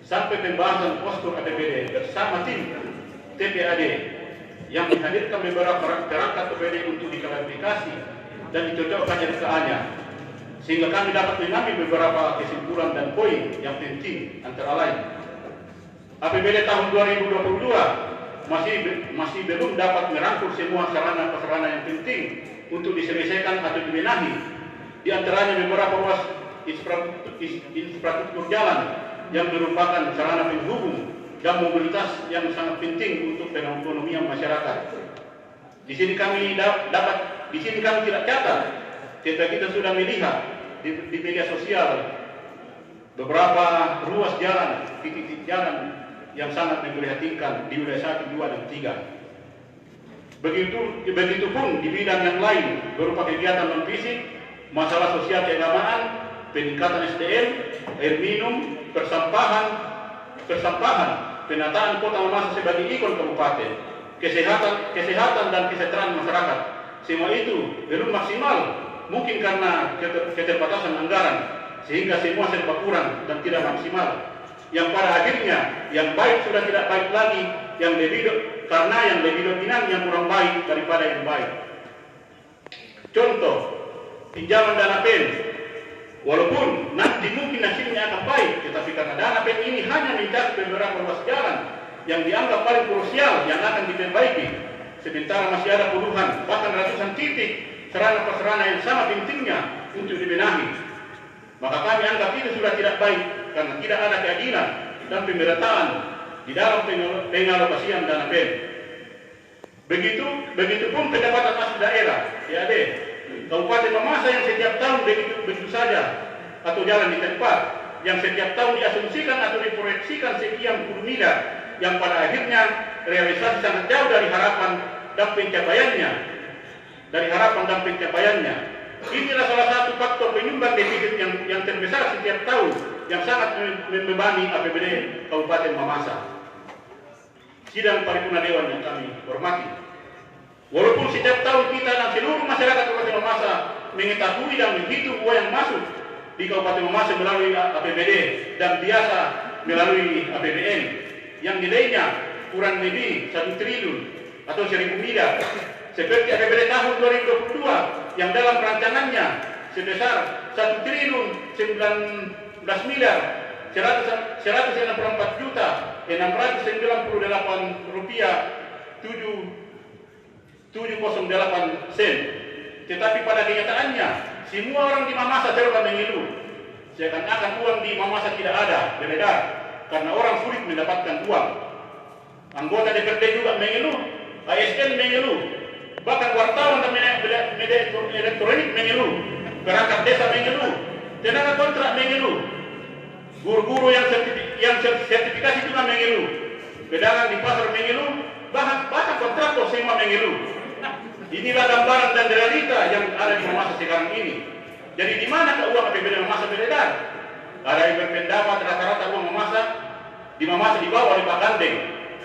sampai pembahasan postur APBD bersama tim TPAD yang menghadirkan beberapa perangkat APBD untuk diklarifikasi dan dicocokkan RKA-nya, sehingga kami dapat mengambil beberapa kesimpulan dan poin yang penting, antara lain APBD tahun 2022 masih belum dapat merangkul semua sarana-prasarana yang penting untuk diselesaikan atau dibenahi, di antaranya beberapa ruas infrastruktur jalan yang merupakan sarana penghubung dan mobilitas yang sangat penting untuk perekonomian masyarakat. Di sini kami tidak catat, tetapi kita sudah melihat di media sosial beberapa ruas jalan, titik-titik jalan yang sangat memprihatinkan di wilayah 1, 2, dan 3. Begitupun di bidang yang lain berupa kegiatan non-fisik, masalah sosial keagamaan, peningkatan SDM, air minum, persampahan, penataan Kota Mamasa sebagai ikon kabupaten, kesehatan dan kesejahteraan masyarakat, semua itu belum maksimal, mungkin karena keterbatasan anggaran, sehingga semua serba kurang dan tidak maksimal. Yang pada akhirnya yang baik sudah tidak baik lagi, karena yang lebih dominan yang kurang baik daripada yang baik. Contoh, pinjaman dana PEN, walaupun nanti mungkin hasilnya akan baik, tetapi karena dana PEN ini hanya mencakup beberapa ruas jalan yang dianggap paling krusial yang akan diperbaiki, sementara masih ada puluhan bahkan ratusan titik sarana prasarana yang sama pentingnya untuk dibenahi. Maka kami anggap itu sudah tidak baik karena tidak ada keadilan dan pemerataan di dalam pengalokasian dana PEN. Begitupun pendapatan asli daerah, PAD, Kabupaten Mamasa yang setiap tahun begitu saja, atau jalan di tempat, yang setiap tahun diasumsikan atau diproyeksikan sekian puluh miliar, yang pada akhirnya realisasi sangat jauh dari harapan dan pencapaiannya. Inilah salah satu faktor penyumbang defisit yang terbesar setiap tahun, yang sangat membebani APBD Kabupaten Mamasa. Sidang paripurna Dewan yang kami hormati, walaupun setiap tahun kita dan seluruh masyarakat Kabupaten Mamasa mengetahui dan menghitung uang yang masuk di Kabupaten Mamasa melalui APBD dan biasa melalui APBN yang nilainya kurang lebih 1 triliun atau 1.000 miliar, seperti APBD tahun 2022 yang dalam rancangannya sebesar 1 triliun 19 miliar 164 juta 698 rupiah 708 sen. Tetapi pada kenyataannya semua orang di Mamasa serba mengeluh, seakan-akan uang di Mamasa tidak ada beredar karena orang sulit mendapatkan uang. Anggota DPRD juga mengeluh, ASN mengeluh, bahkan wartawan dan media elektronik mengeluh, perangkat desa mengeluh, tenaga kontrak mengeluh, guru-guru yang sertifikasi juga mengeluh, pedagang di pasar mengeluh, bahkan kontraktor semua mengeluh. Inilah gambaran dan realita yang ada di Mamasa sekarang ini. Jadi di mana uang APBD Mamasa beredar? Ada yang berpendapat rata-rata uang Mamasa di Mamasa dibawa oleh Pak Gandeng,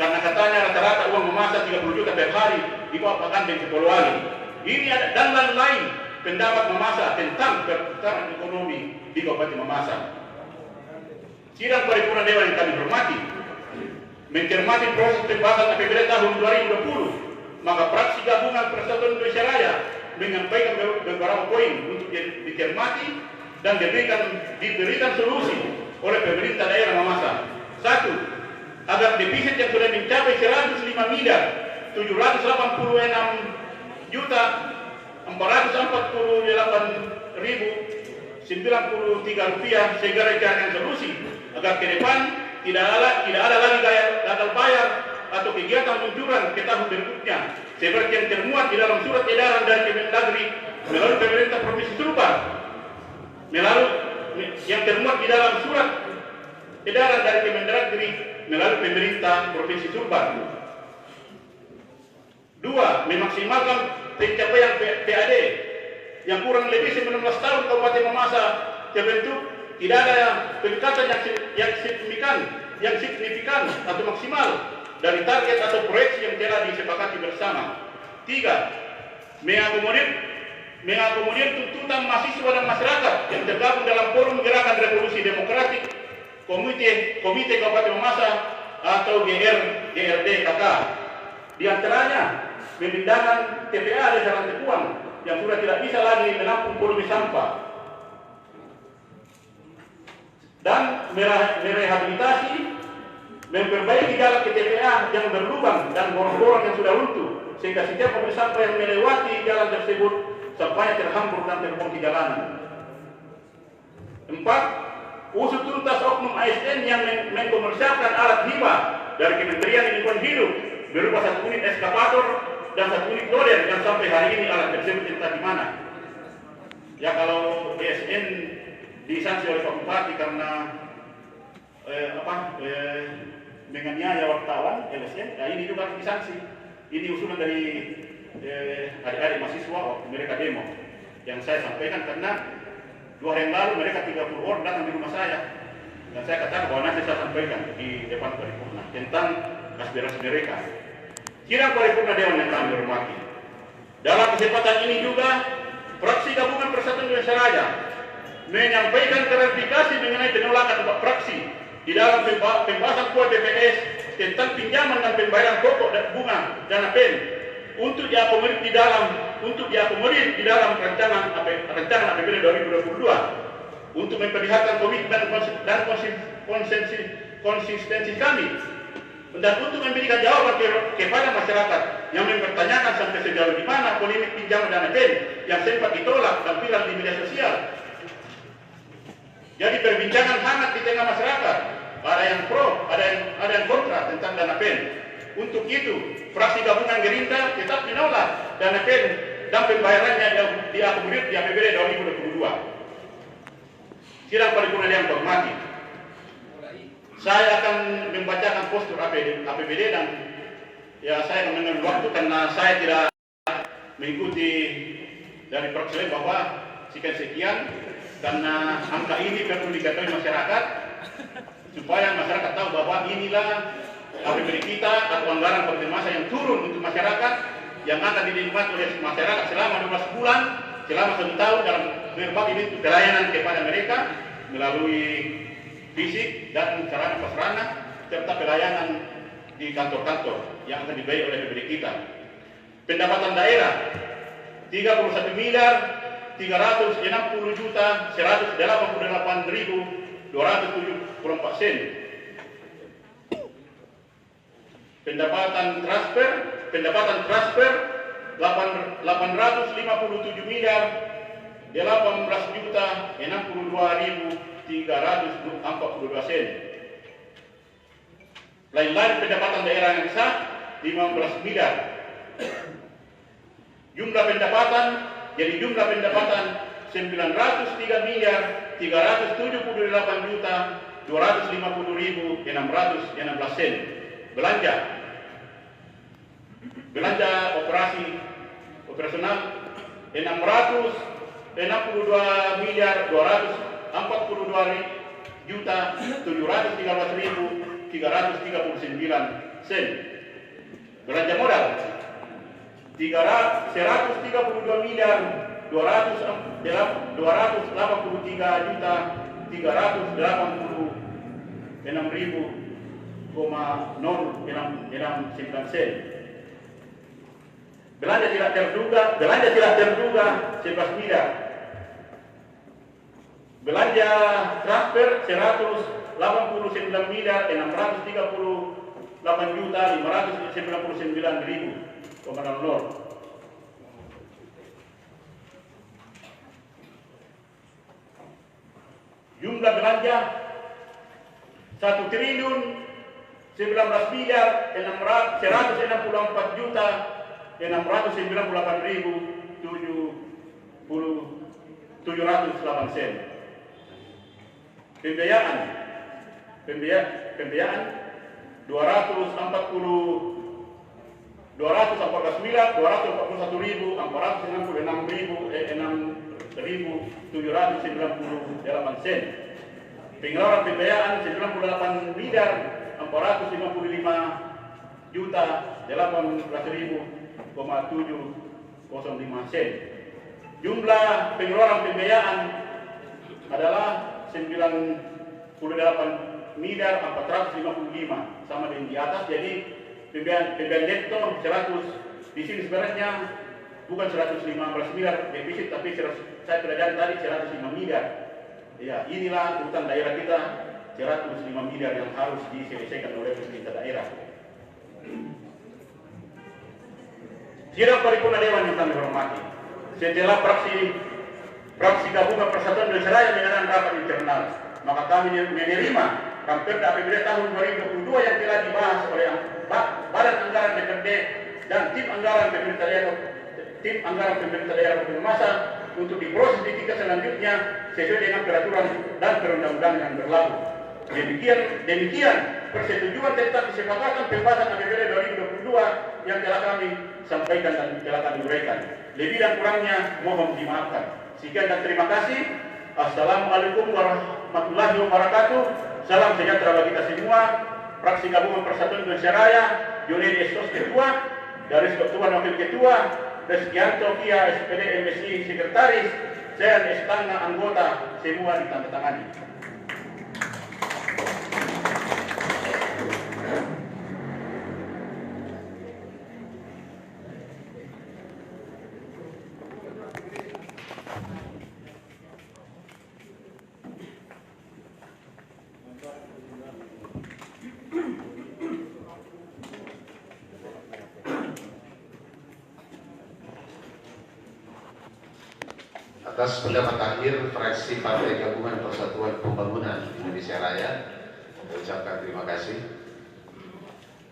karena katanya rata-rata uang Mamasa 30 juta per hari dibawa Pak Gandeng ke Polowali. Ini ada dan lain-lain pendapat Mamasa tentang perputaran ekonomi di Kabupaten Mamasa. Sidang paripurna Dewan yang kami hormati, mencermati proses pembahasan APBD tahun 2020, maka fraksi gabungan Persatuan Indonesia Raya menyampaikan beberapa poin untuk dicermati dan diberikan solusi oleh pemerintah daerah Mamasa. 1. Agar defisit yang sudah mencapai 105 miliar 786 juta 448.093 rupiah segera dicarikan solusi agar ke depan tidak ada lagi gagal bayar atau kegiatan luncuran ke tahun berikutnya seperti yang termuat di dalam surat edaran dari Kemendagri melalui pemerintah Provinsi Sulbar, yang termuat di dalam surat edaran dari Kemendagri melalui pemerintah Provinsi Sulbar. 2. Memaksimalkan pencapaian PAD yang kurang lebih 19 tahun Kabupaten Mamasa terbentuk, tidak ada peningkatan yang signifikan atau maksimal dari target atau proyeksi yang telah disepakati bersama. 3. Mengakomodir tuntutan mahasiswa dan masyarakat yang tergabung dalam Forum Gerakan Revolusi Demokratik Komite Kabupaten Mamasa atau GRDKK. Di antaranya memindahkan TPA Desa Rantekuang yang sudah tidak bisa lagi menampung volume sampah dan merehabilitasi, memperbaiki jalan ke TPA yang berlubang dan gorong-gorong yang sudah runtuh, sehingga setiap mobil sampah yang melewati jalan tersebut sampahnya terhampur dan terbuang di jalanan. 4. Usut tuntas oknum ASN yang mengkomersialkan alat hibah dari Kementerian Lingkungan Hidup berupa 1 unit eskavator dan 1 unit loader yang sampai hari ini alat tersebut entah di mana. Ya, kalau ASN disanksi oleh Pak Bupati karena menganiaya wartawan LSM, nah ini juga harus disanksi. Ini usulan dari adik-adik mahasiswa waktu mereka demo yang saya sampaikan, karena 2 hari yang lalu mereka 30 orang datang di rumah saya yang saya katakan bahwa nanti saya sampaikan di depan paripurna tentang aspirasi mereka. Sidang paripurna Dewan yang kami hormati. Dalam kesempatan ini juga, fraksi gabungan Persatuan Indonesia Raya menyampaikan klarifikasi mengenai penolakan fraksi di dalam pembahasan KUA BPS tentang pinjaman dan pembayaran pokok dan bunga dana PEN untuk diakomodir di dalam rancangan APBD 2022 untuk memperlihatkan komitmen dan konsistensi kami dan untuk memberikan jawaban kepada masyarakat yang mempertanyakan sampai sejauh di mana polemik pinjaman dana PEN yang sempat ditolak dan viral di media sosial. Jadi perbincangan hangat di tengah masyarakat, ada yang pro, ada yang kontra tentang dana PEN. Untuk itu, fraksi gabungan Gerindra tetap menolak dana PEN dan pembayarannya diakomodir di APBD 2022. Sidang paripurna yang hormati, saya akan membacakan postur APBD dan ya saya akan mengambil waktu karena saya tidak mengikuti dari fraksi lain bahwa sekian karena angka ini perlu diketahui masyarakat supaya masyarakat tahu bahwa inilah APBD kita atau anggaran pemerintah masa yang turun untuk masyarakat yang akan dinikmati oleh masyarakat selama 12 bulan, selama 1 tahun dalam berbagai bentuk pelayanan kepada mereka melalui fisik dan sarana prasarana serta pelayanan di kantor-kantor yang akan dibayar oleh APBD kita. Pendapatan daerah 31 miliar 360 juta 188.274 sen. Pendapatan transfer 857 miliar 18 juta 62.342 sen. Lain-lain pendapatan daerah yang sah 15 miliar. Jumlah pendapatan 903 miliar 378 juta 250.616 sen. Belanja operasional 662 miliar 242 juta 713.339 sen. Belanja modal 132 miliar 283 juta 386.069 sen. Belanja tidak terduga 11 miliar. Belanja transfer 189 miliar 638 juta 599.000. Jumlah belanja 1 triliun 19 miliar 164 juta 698.708 sen. Pembiayaan 214 miliar 241.266.798 sen. Pengeluaran pembiayaan 98 miliar 455 juta 18.705 sen. Jumlah pengeluaran pembiayaan adalah 98 miliar 455 sama dengan di atas. Jadi pembiayaan netto 100 di sini sebenarnya bukan 115 miliar defisit, tapi saya pelajari tadi 105 miliar. Ya, inilah utang daerah kita 105 miliar yang harus diselesaikan oleh pemerintah daerah. Sidang paripurna Dewan yang kami hormati, setelah fraksi gabungan Persatuan Indonesia Raya mengadakan rapat internal, maka kami menerima Ramperda APBD tahun 2022 yang telah dibahas oleh Badan Anggaran DPRD dan tim anggaran pemerintah daerah Provinsi Masa untuk diproses di tingkat selanjutnya sesuai dengan peraturan dan perundang-undangan yang berlaku. Demikian persetujuan tentang kesepakatan pembahasan APBD 2022 yang telah kami sampaikan dan telah kami uraikan. Lebih dan kurangnya mohon dimaafkan. Sekian dan terima kasih. Assalamualaikum warahmatullahi wabarakatuh. Salam sejahtera bagi kita semua. Fraksi Gabungan Persatuan Indonesia Raya, Yunedi Estos Ketua, Garis Ketua Wakil Ketua, Reskianto Kia SPD MSI Sekretaris, saya setengah anggota semua ditandatangani. Atas pendapat akhir fraksi Partai Gabungan Persatuan Pembangunan Indonesia Raya mengucapkan terima kasih.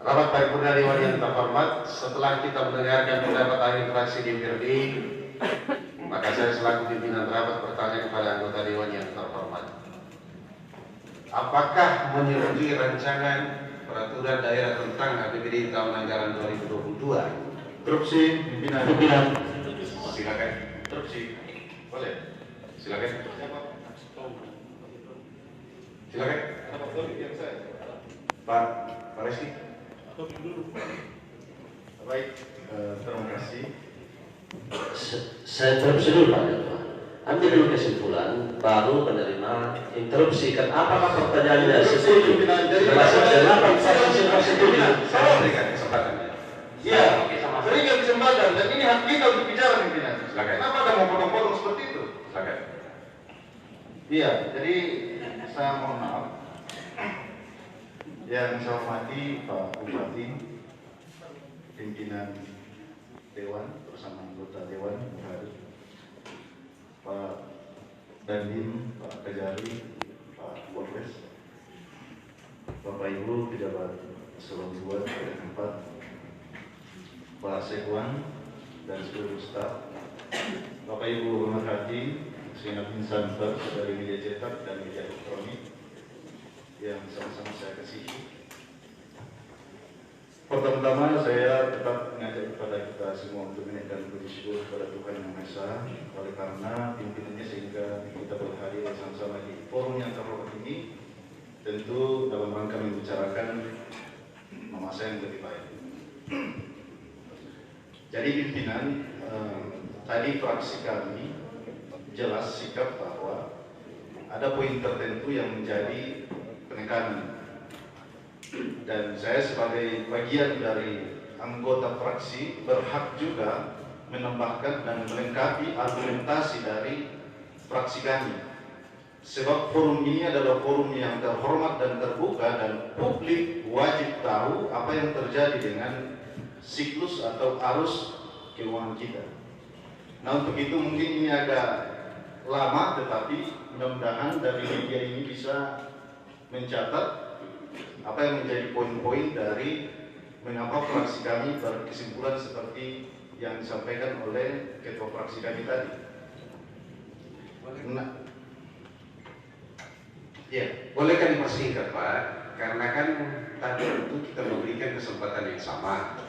Rapat paripurna Dewan yang terhormat, setelah kita mendengarkan pendapat akhir fraksi DPRD, maka saya selaku pimpinan rapat bertanya kepada anggota Dewan yang terhormat, apakah menyetujui rancangan peraturan daerah tentang APBD tahun anggaran 2022? Interupsi, pimpinan. Silakan. Interupsi. Boleh. Silakan. Silakan. Pak Reski. Baik, terima kasih. Saya interupsi dulu Pak Ketua. Ambil dulu kesimpulan, baru menerima interupsi. Kan apakah pertanyaannya setuju? Saya berikan kesempatannya. Iya, berikan kesempatan dan ini hak kita untuk bicara pimpinan. Silakan. Kenapa ada mau potong-potong seperti itu? Silakan. Iya, jadi saya mohon maaf. Yang saya hormati Pak Bupati, pimpinan Dewan bersama anggota Dewan yang hadir, Pak Dandim, Pak Kejari, Pak Polres, Bapak Ibu pejabat eselon 2 dan 4, Pak Sekwan dan seluruh staf, Bapak Ibu pemerhati, segenap insan pers dari media cetak dan media elektronik yang sama-sama saya kasihi. Pertama-tama saya tetap mengajak kepada kita semua untuk menaikkan puji syukur kepada Tuhan Yang Maha Esa, oleh karena pimpinannya sehingga kita berhadir sama-sama di forum yang terhormat ini, tentu dalam rangka membicarakan masa yang lebih baik. Jadi pimpinan, tadi fraksi kami jelas sikap bahwa ada poin tertentu yang menjadi penekanan, dan saya sebagai bagian dari anggota fraksi berhak juga menambahkan dan melengkapi argumentasi dari fraksi kami, sebab forum ini adalah forum yang terhormat dan terbuka dan publik wajib tahu apa yang terjadi dengan siklus atau arus keuangan kita. Nah, untuk itu mungkin ini agak lama, tetapi mudah-mudahan dari media ini bisa mencatat apa yang menjadi poin-poin dari mengapa fraksi kami berkesimpulan seperti yang disampaikan oleh ketua fraksi kami tadi. Nah, ya, bolehkan dipersingkat Pak, karena kan tadi itu kita memberikan kesempatan yang sama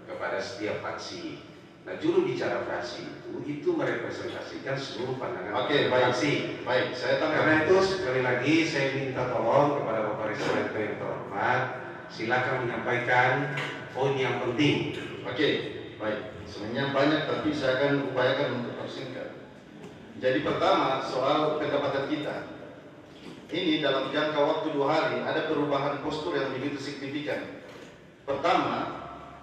kepada setiap fraksi. Nah, juru bicara fraksi itu merepresentasikan seluruh pandangan fraksi. Baik, saya karena itu sekali lagi saya minta tolong kepada Bapak Residen yang terhormat, silakan menyampaikan poin yang penting. Oke, baik. Sebenarnya banyak, tapi saya akan upayakan untuk persingkat. Jadi pertama, soal pendapatan kita. Ini dalam jangka waktu 2 hari ada perubahan postur yang begitu signifikan. Pertama,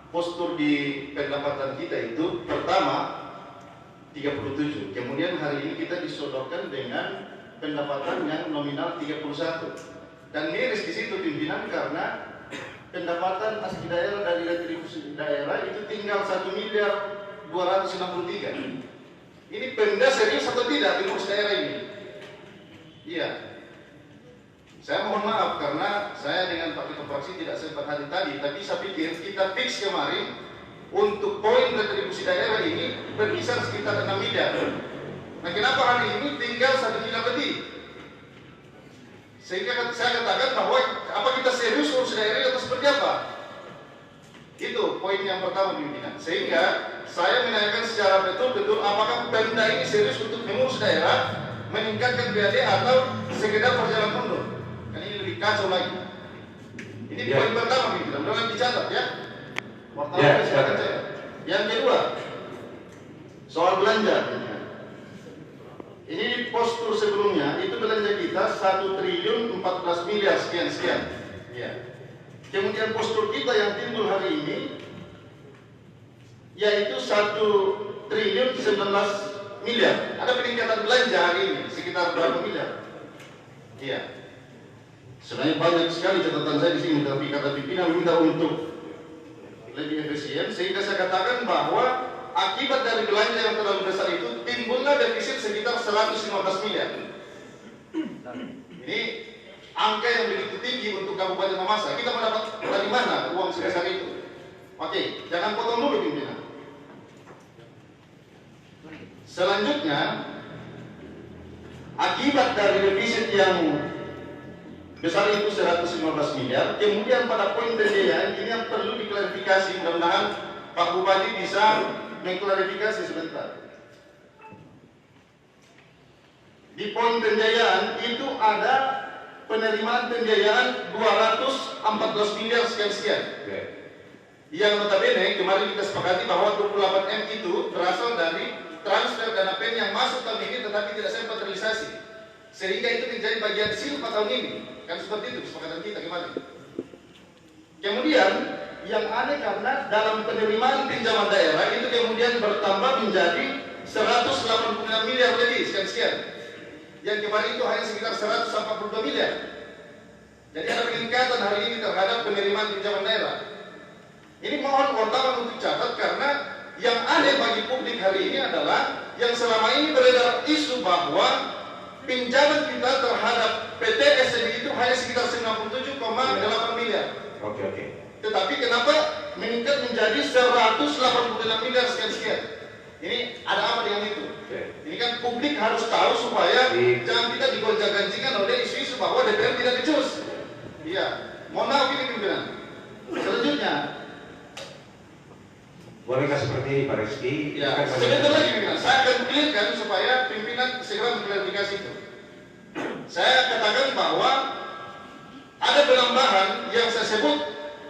postur di pendapatan kita itu pertama 37, kemudian hari ini kita disodorkan dengan pendapatan yang nominal 31, dan miris di situ pimpinan karena pendapatan asli daerah dari retribusi daerah itu tinggal 1.263.000.000. Ini Pemda serius atau tidak di urus daerah ini? Iya. Saya mohon maaf karena saya dengan Pak Ketua Fraksi tidak sempat hadir tadi, tapi saya pikir kita fix kemarin untuk poin retribusi daerah ini berkisar sekitar 6 miliar. Nah, kenapa hari ini tinggal 1 miliar lebih? Sehingga saya katakan bahwa apa kita serius urus daerah atau seperti apa? Itu poin yang pertama pimpinan. Sehingga saya menanyakan secara betul-betul apakah Pemda ini serius untuk mengurus daerah, meningkatkan BAD atau sekedar berjalan mundur. Kan ini lebih lebih kacau lagi. Ini poin pertama pimpinan, jangan dicatat ya. Wartawan Ya, silakan saya. Yang kedua, soal belanja. Ini di postur sebelumnya itu belanja kita 1.014 miliar sekian. Ya. Kemudian postur kita yang timbul hari ini yaitu 1.019 miliar. Ada peningkatan belanja hari ini sekitar berapa miliar? Iya. Sebenarnya banyak sekali catatan saya di sini, tapi kata pimpinan minta untuk lebih efisien, sehingga saya katakan bahwa akibat dari belanja yang terlalu besar itu timbullah defisit sekitar 115 miliar. Ini angka yang begitu tinggi untuk Kabupaten Mamasa. Kita mendapat dari mana uang sebesar itu? Oke, jangan potong dulu pimpinan. Selanjutnya, akibat dari defisit yang besar itu 115 miliar, kemudian pada poin pembiayaan ini yang perlu diklarifikasi, mudah-mudahan Pak Bupati bisa mengklarifikasi sebentar. Di poin pembiayaan itu ada penerimaan pembiayaan 214 miliar sekian. Yang notabene kemarin kita sepakati bahwa 28 M itu berasal dari transfer dana pen yang masuk tahun ini tetapi tidak sempat realisasi, sehingga itu menjadi bagian silpa tahun ini. Kan seperti itu kesepakatan kita kemarin. Kemudian yang aneh karena dalam penerimaan pinjaman daerah itu kemudian bertambah menjadi 186 miliar lebih sekian. Yang kemarin itu hanya sekitar 142 miliar. Jadi ada peningkatan hari ini terhadap penerimaan pinjaman daerah. Ini mohon wartawan untuk catat, karena yang aneh bagi publik hari ini adalah yang selama ini beredar isu bahwa pinjaman kita terhadap PT SMI itu hanya sekitar 97,8 miliar. Oke. Tetapi kenapa meningkat menjadi 186 miliar sekian? Ini ada apa dengan itu? Ini kan publik harus tahu supaya jangan kita digonjang-ganjingkan oleh isu-isu bahwa DPR tidak becus. Iya, mohon maaf ini pimpinan. Selanjutnya, bolehkah seperti ini Pak Rizky? ya, sebentar lagi pimpinan. Saya akan clearkan supaya pimpinan segera mengklarifikasi itu. Saya katakan bahwa ada penambahan yang saya sebut,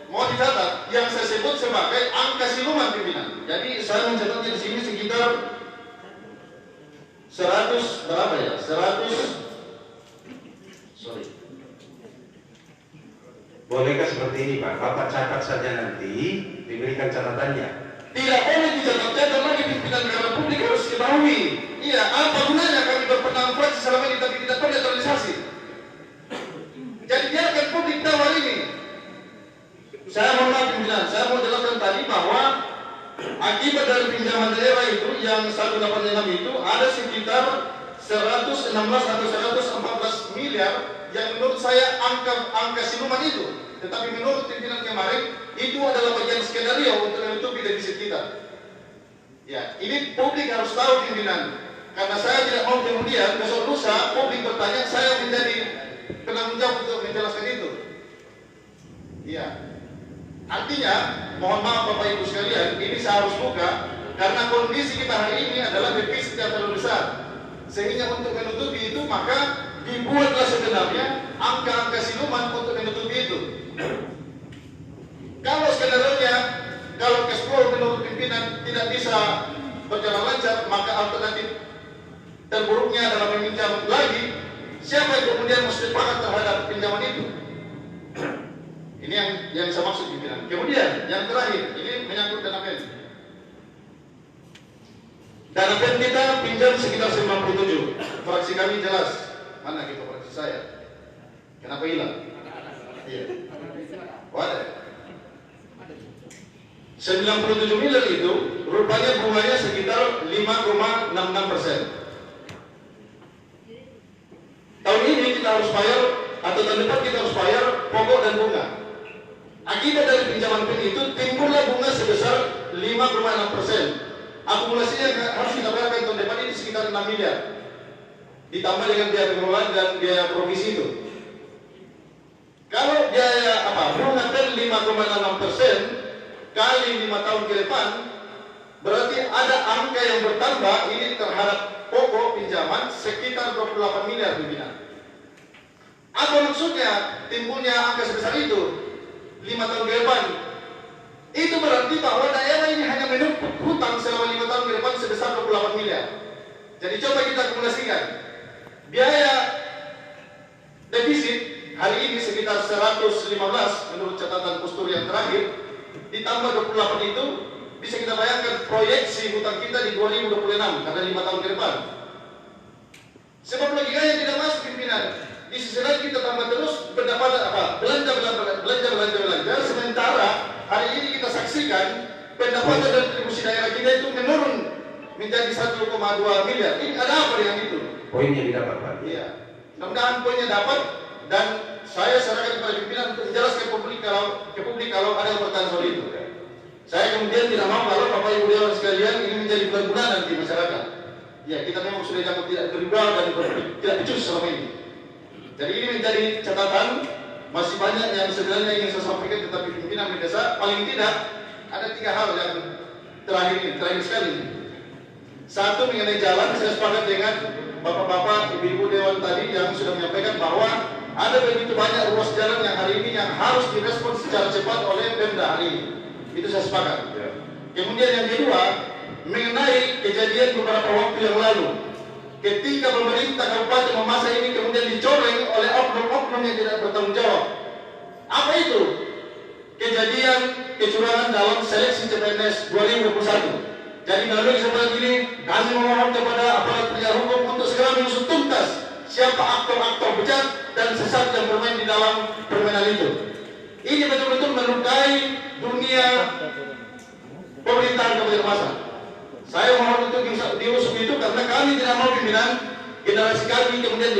mau dicatat, yang saya sebut sebagai angka siluman pimpinan. Jadi saya mencatatnya di sini sekitar 100 berapa ya? 100. Bolehkah seperti ini Pak? Bapak catat saja nanti, diberikan catatannya. Tidak boleh dicatat-catat lagi pimpinan, karena publik harus ketahui. Iya, apa gunanya kami berpendapat fraksi selama ini tapi tidak pernah terrealisasi. Jadi biarkan publik tahu hari ini. Saya mohon maaf pimpinan, saya mau jelaskan tadi bahwa akibat dari pinjaman daerah itu yang 186 itu ada sekitar 116 atau 114 miliar yang menurut saya angka siluman itu. Tetapi menurut pimpinan kemarin itu adalah bagian skenario untuk menutupi defisit kita. Ya, ini publik harus tahu pimpinan. Karena saya tidak mau kemudian besok lusa publik bertanya, saya menjadi penanggung jawab untuk menjelaskan itu. Iya. Artinya, mohon maaf Bapak Ibu sekalian, ini saya harus buka karena kondisi kita hari ini adalah defisit yang terlalu besar. Sehingga untuk menutupi itu maka dibuatlah sebenarnya angka-angka siluman untuk menutupi itu. Kalau skenario-nya, kalau cash flow menurut pimpinan tidak bisa berjalan lancar, maka alternatif terburuknya adalah meminjam lagi. Siapa yang kemudian mesti sepakat terhadap pinjaman itu? Ini yang saya maksud pimpinan. Kemudian yang terakhir, ini menyangkut dana pen. Dana pen kita pinjam sekitar 97. Fraksi kami jelas. Mana gitu fraksi saya? Kenapa hilang? Iya. Wadah. 97 miliar itu rupanya bunganya sekitar 5,66%. Tahun ini kita harus bayar, atau tahun depan kita harus bayar pokok dan bunga. Akibat dari pinjaman pen itu timbullah bunga sebesar 5,6%. Akumulasinya harus kita bayarkan tahun depan ini sekitar 6 miliar. Ditambah dengan biaya pengelolaan dan biaya provisi itu. Kalau biaya bunga pen 5,6% kali 5 tahun ke depan, berarti ada angka yang bertambah ini terhadap pokok pinjaman sekitar 28 miliar pimpinan. Apa maksudnya timbulnya angka sebesar itu 5 tahun ke depan? Itu berarti bahwa daerah ini hanya menumpuk hutang selama 5 tahun ke depan sebesar 28 miliar. Jadi coba kita akumulasikan. Biaya defisit hari ini sekitar 115 menurut catatan Postur yang terakhir, ditambah 28 itu bisa kita bayangkan proyeksi hutang kita di 2026 karena 5 tahun ke depan. Sebab logikanya tidak masuk pimpinan. Di sisi lain kita tambah terus pendapatan belanja. Sementara hari ini kita saksikan pendapatan dan kontribusi daerah kita itu menurun menjadi 1,2 miliar. Ini ada apa dengan itu? Poinnya didapat, Pak. Iya. Mudah-mudahan poinnya dapat dan saya serahkan kepada pimpinan untuk menjelaskan ke publik kalau ada yang bertanya soal itu. Saya kemudian tidak mau kalau Bapak Ibu Dewan sekalian ini menjadi bulan-bulanan di masyarakat. Ya, kita memang sudah jangan tidak berubah dan tidak becus selama ini. Jadi ini menjadi catatan, masih banyak yang sebenarnya ingin saya sampaikan, tetapi pimpinan mendesak. Paling tidak ada 3 hal yang terakhir sekali. Satu, mengenai jalan, saya sepakat dengan bapak-bapak, ibu-ibu Dewan tadi yang sudah menyampaikan bahwa ada begitu banyak ruas jalan yang hari ini yang harus direspon secara cepat oleh Pemda hari ini. Itu saya sepakat. Kemudian yang kedua, mengenai kejadian beberapa waktu yang lalu, ketika pemerintah Kabupaten Mamasa ini kemudian dicoreng oleh oknum-oknum yang tidak bertanggung jawab. Apa itu? Kejadian kecurangan dalam seleksi CPNS 2021. Jadi melalui kesempatan ini kami memohon kepada aparat penegak hukum untuk segera mengusut tuntas siapa aktor-aktor bejat dan sesat yang bermain di dalam permainan itu. Ini betul-betul melukai dunia pemerintahan Kabupaten Mamasa. Saya mohon untuk diusut itu karena kami tidak mau pimpinan generasi kami kemudian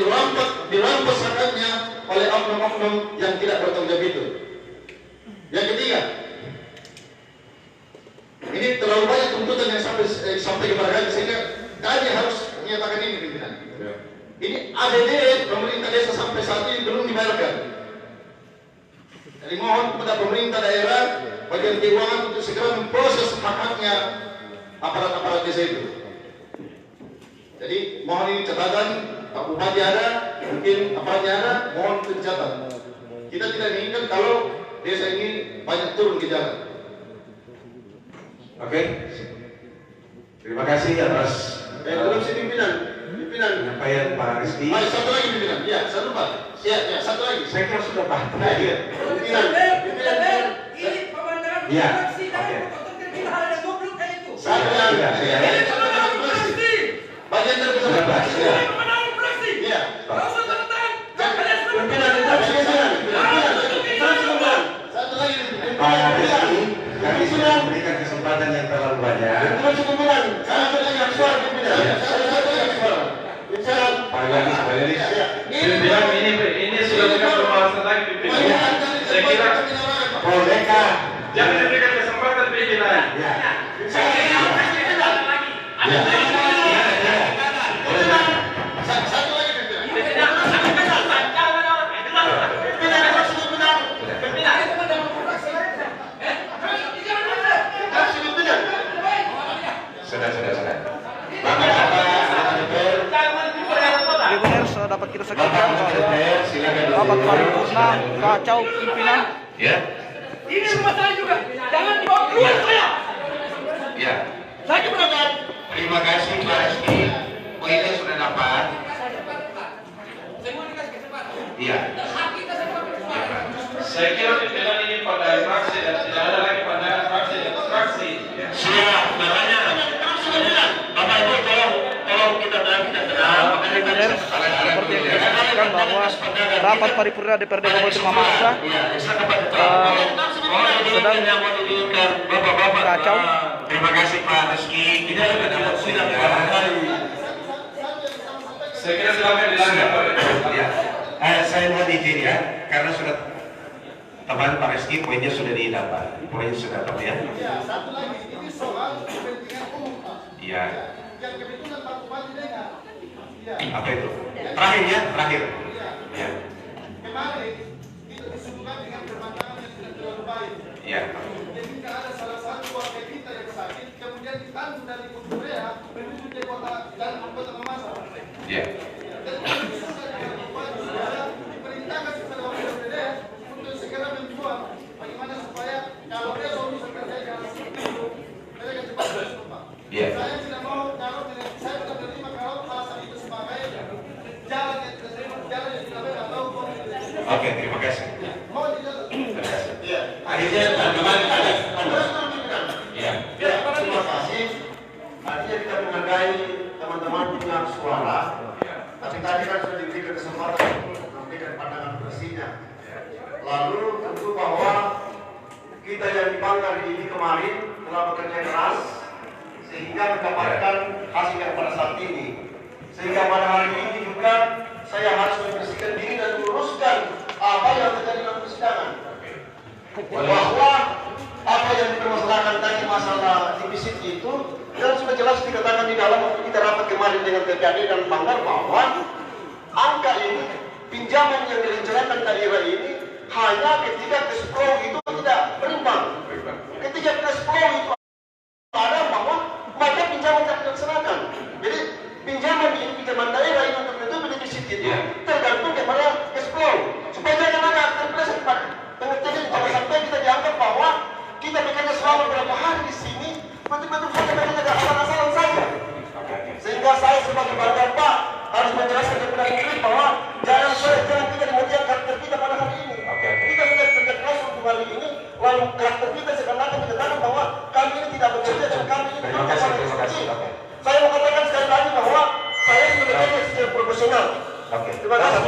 dirampas haknya oleh oknum-oknum yang tidak bertanggung jawab itu. Yang ketiga, ini terlalu banyak tuntutan yang sampai kepada kami sehingga kami harus menyatakan ini pimpinan. Ini ADD pemerintah desa sampai saat ini belum dibayarkan. Jadi mohon kepada pemerintah daerah bagian keuangan untuk segera memproses hak-haknya aparat-aparat desa itu. Jadi mohon ini catatan, Pak Bupati ada, mungkin aparatnya ada, mohon untuk dicatat. Kita tidak inginkan kalau desa ini banyak turun ke jalan. Oke. Terima kasih atas Belum si pimpinan penyampaian Pak Rizky. Satu lagi pimpinan. Ya, satu Pak. Ya, satu lagi. Saya kira sudah Pak. Pimpinan. Ini pemandangan Iya. oke. Hal yang goblok kayak itu. Satu lagi. Ini pemandangan praksi. Bagian terbesar praksi. Ini pemandangan praksi. Iya. Kau usah tentang. Pimpinan itu satu lagi. Pak Rizky, kami sudah memberikan kesempatan yang terlalu banyak. Pimpinan. Satu lagi suara pimpinan. Satu lagi suara. Pak Yanis. Pimpinan ini sudah bukan pembahasan lagi pimpinan. Saya kira Poleka. jangan diberikan kesempatan pimpinan. Ya. Satu lagi pimpinan. Sudah. Tribuners dapat kita saksikan rapat paripurna kacau pimpinan. Ya. Ini rumah saya juga. Jangan dibawa keluar saya. Ya. Saya keberatan. Terima kasih Pak Rizky. Poinnya sudah dapat. Semua dikasih kesempatan. Iya. Hak kita semua kesempatan. Saya kira pimpinan ini pada fraksi dan tidak ada lagi pada fraksi dan fraksi. Siap, makanya Bapak Ibu tolong kita tenang. Tribuners seperti yang kita saksikan bahwa rapat paripurna DPRD Kabupaten Mamasa sedang kacau. Terima kasih Pak Rizky. Kita sudah dapat sidang ya. Saya kira silakan dilanjutkan. Ya. Saya mohon izin ya, karena sudah teman Pak Rizky poinnya sudah didapat. Poinnya sudah dapat ya. Satu lagi, ini soal kepentingan umum Pak. Iya. Yang kebetulan Pak Bupati dengar. Apa itu? Terakhir. Ya. Kemarin itu disuguhkan dengan pemandangan yang tidak terlalu baik. Iya. Ketika ada salah satu warga kita yang sakit, kemudian ditanggung dari Korea menuju ke kota dan kota Mamasa. Iya. Dan diperintahkan Iya. Saya tidak mau kalau saya tidak menerima kalau alasan itu sebagai jalan yang diterima, jalan yang dilakukan atau Oke, terima kasih. mau tidak. Iya. Akhirnya teman-teman ada. Iya. Terima kasih. Artinya kita menghargai teman-teman punya suara. Tapi tadi kan sudah diberikan kesempatan untuk memberikan pandangan bersihnya. Lalu tentu bahwa kita yang di Banggar ini kemarin telah bekerja keras sehingga mendapatkan hasil yang pada saat ini. Sehingga pada hari ini juga saya harus membersihkan diri dan meluruskan apa yang terjadi dalam persidangan. Bahwa apa yang dipermasalahkan tadi masalah defisit itu dan sudah jelas dikatakan di dalam waktu kita rapat kemarin dengan TKD dan Banggar bahwa angka ini pinjaman yang direncanakan daerah ini hanya ketika cash flow itu tidak berimbang. Ketika cash flow itu ada bahwa maka pinjaman tidak dilaksanakan. Jadi pinjaman ini pinjaman daerah ini untuk menutupi defisit itu tergantung kepada cash flow. Supaya jangan ada terpeleset Pak. Jangan sampai kita dianggap bahwa kita bekerja selama berapa hari di sini betul-betul saja bekerja asal-asalan saja. Sehingga saya sebagai Banggar Pak harus menjelaskan kepada publik bahwa jangan kita kemudian karakter kita pada hari ini. Kita sudah bekerja keras untuk hari ini, lalu karakter kita seakan-akan dikatakan bahwa kami ini tidak bekerja dan kami ini terima kasih. Saya mau katakan sekali lagi bahwa saya sudah bekerja secara profesional. Terima kasih.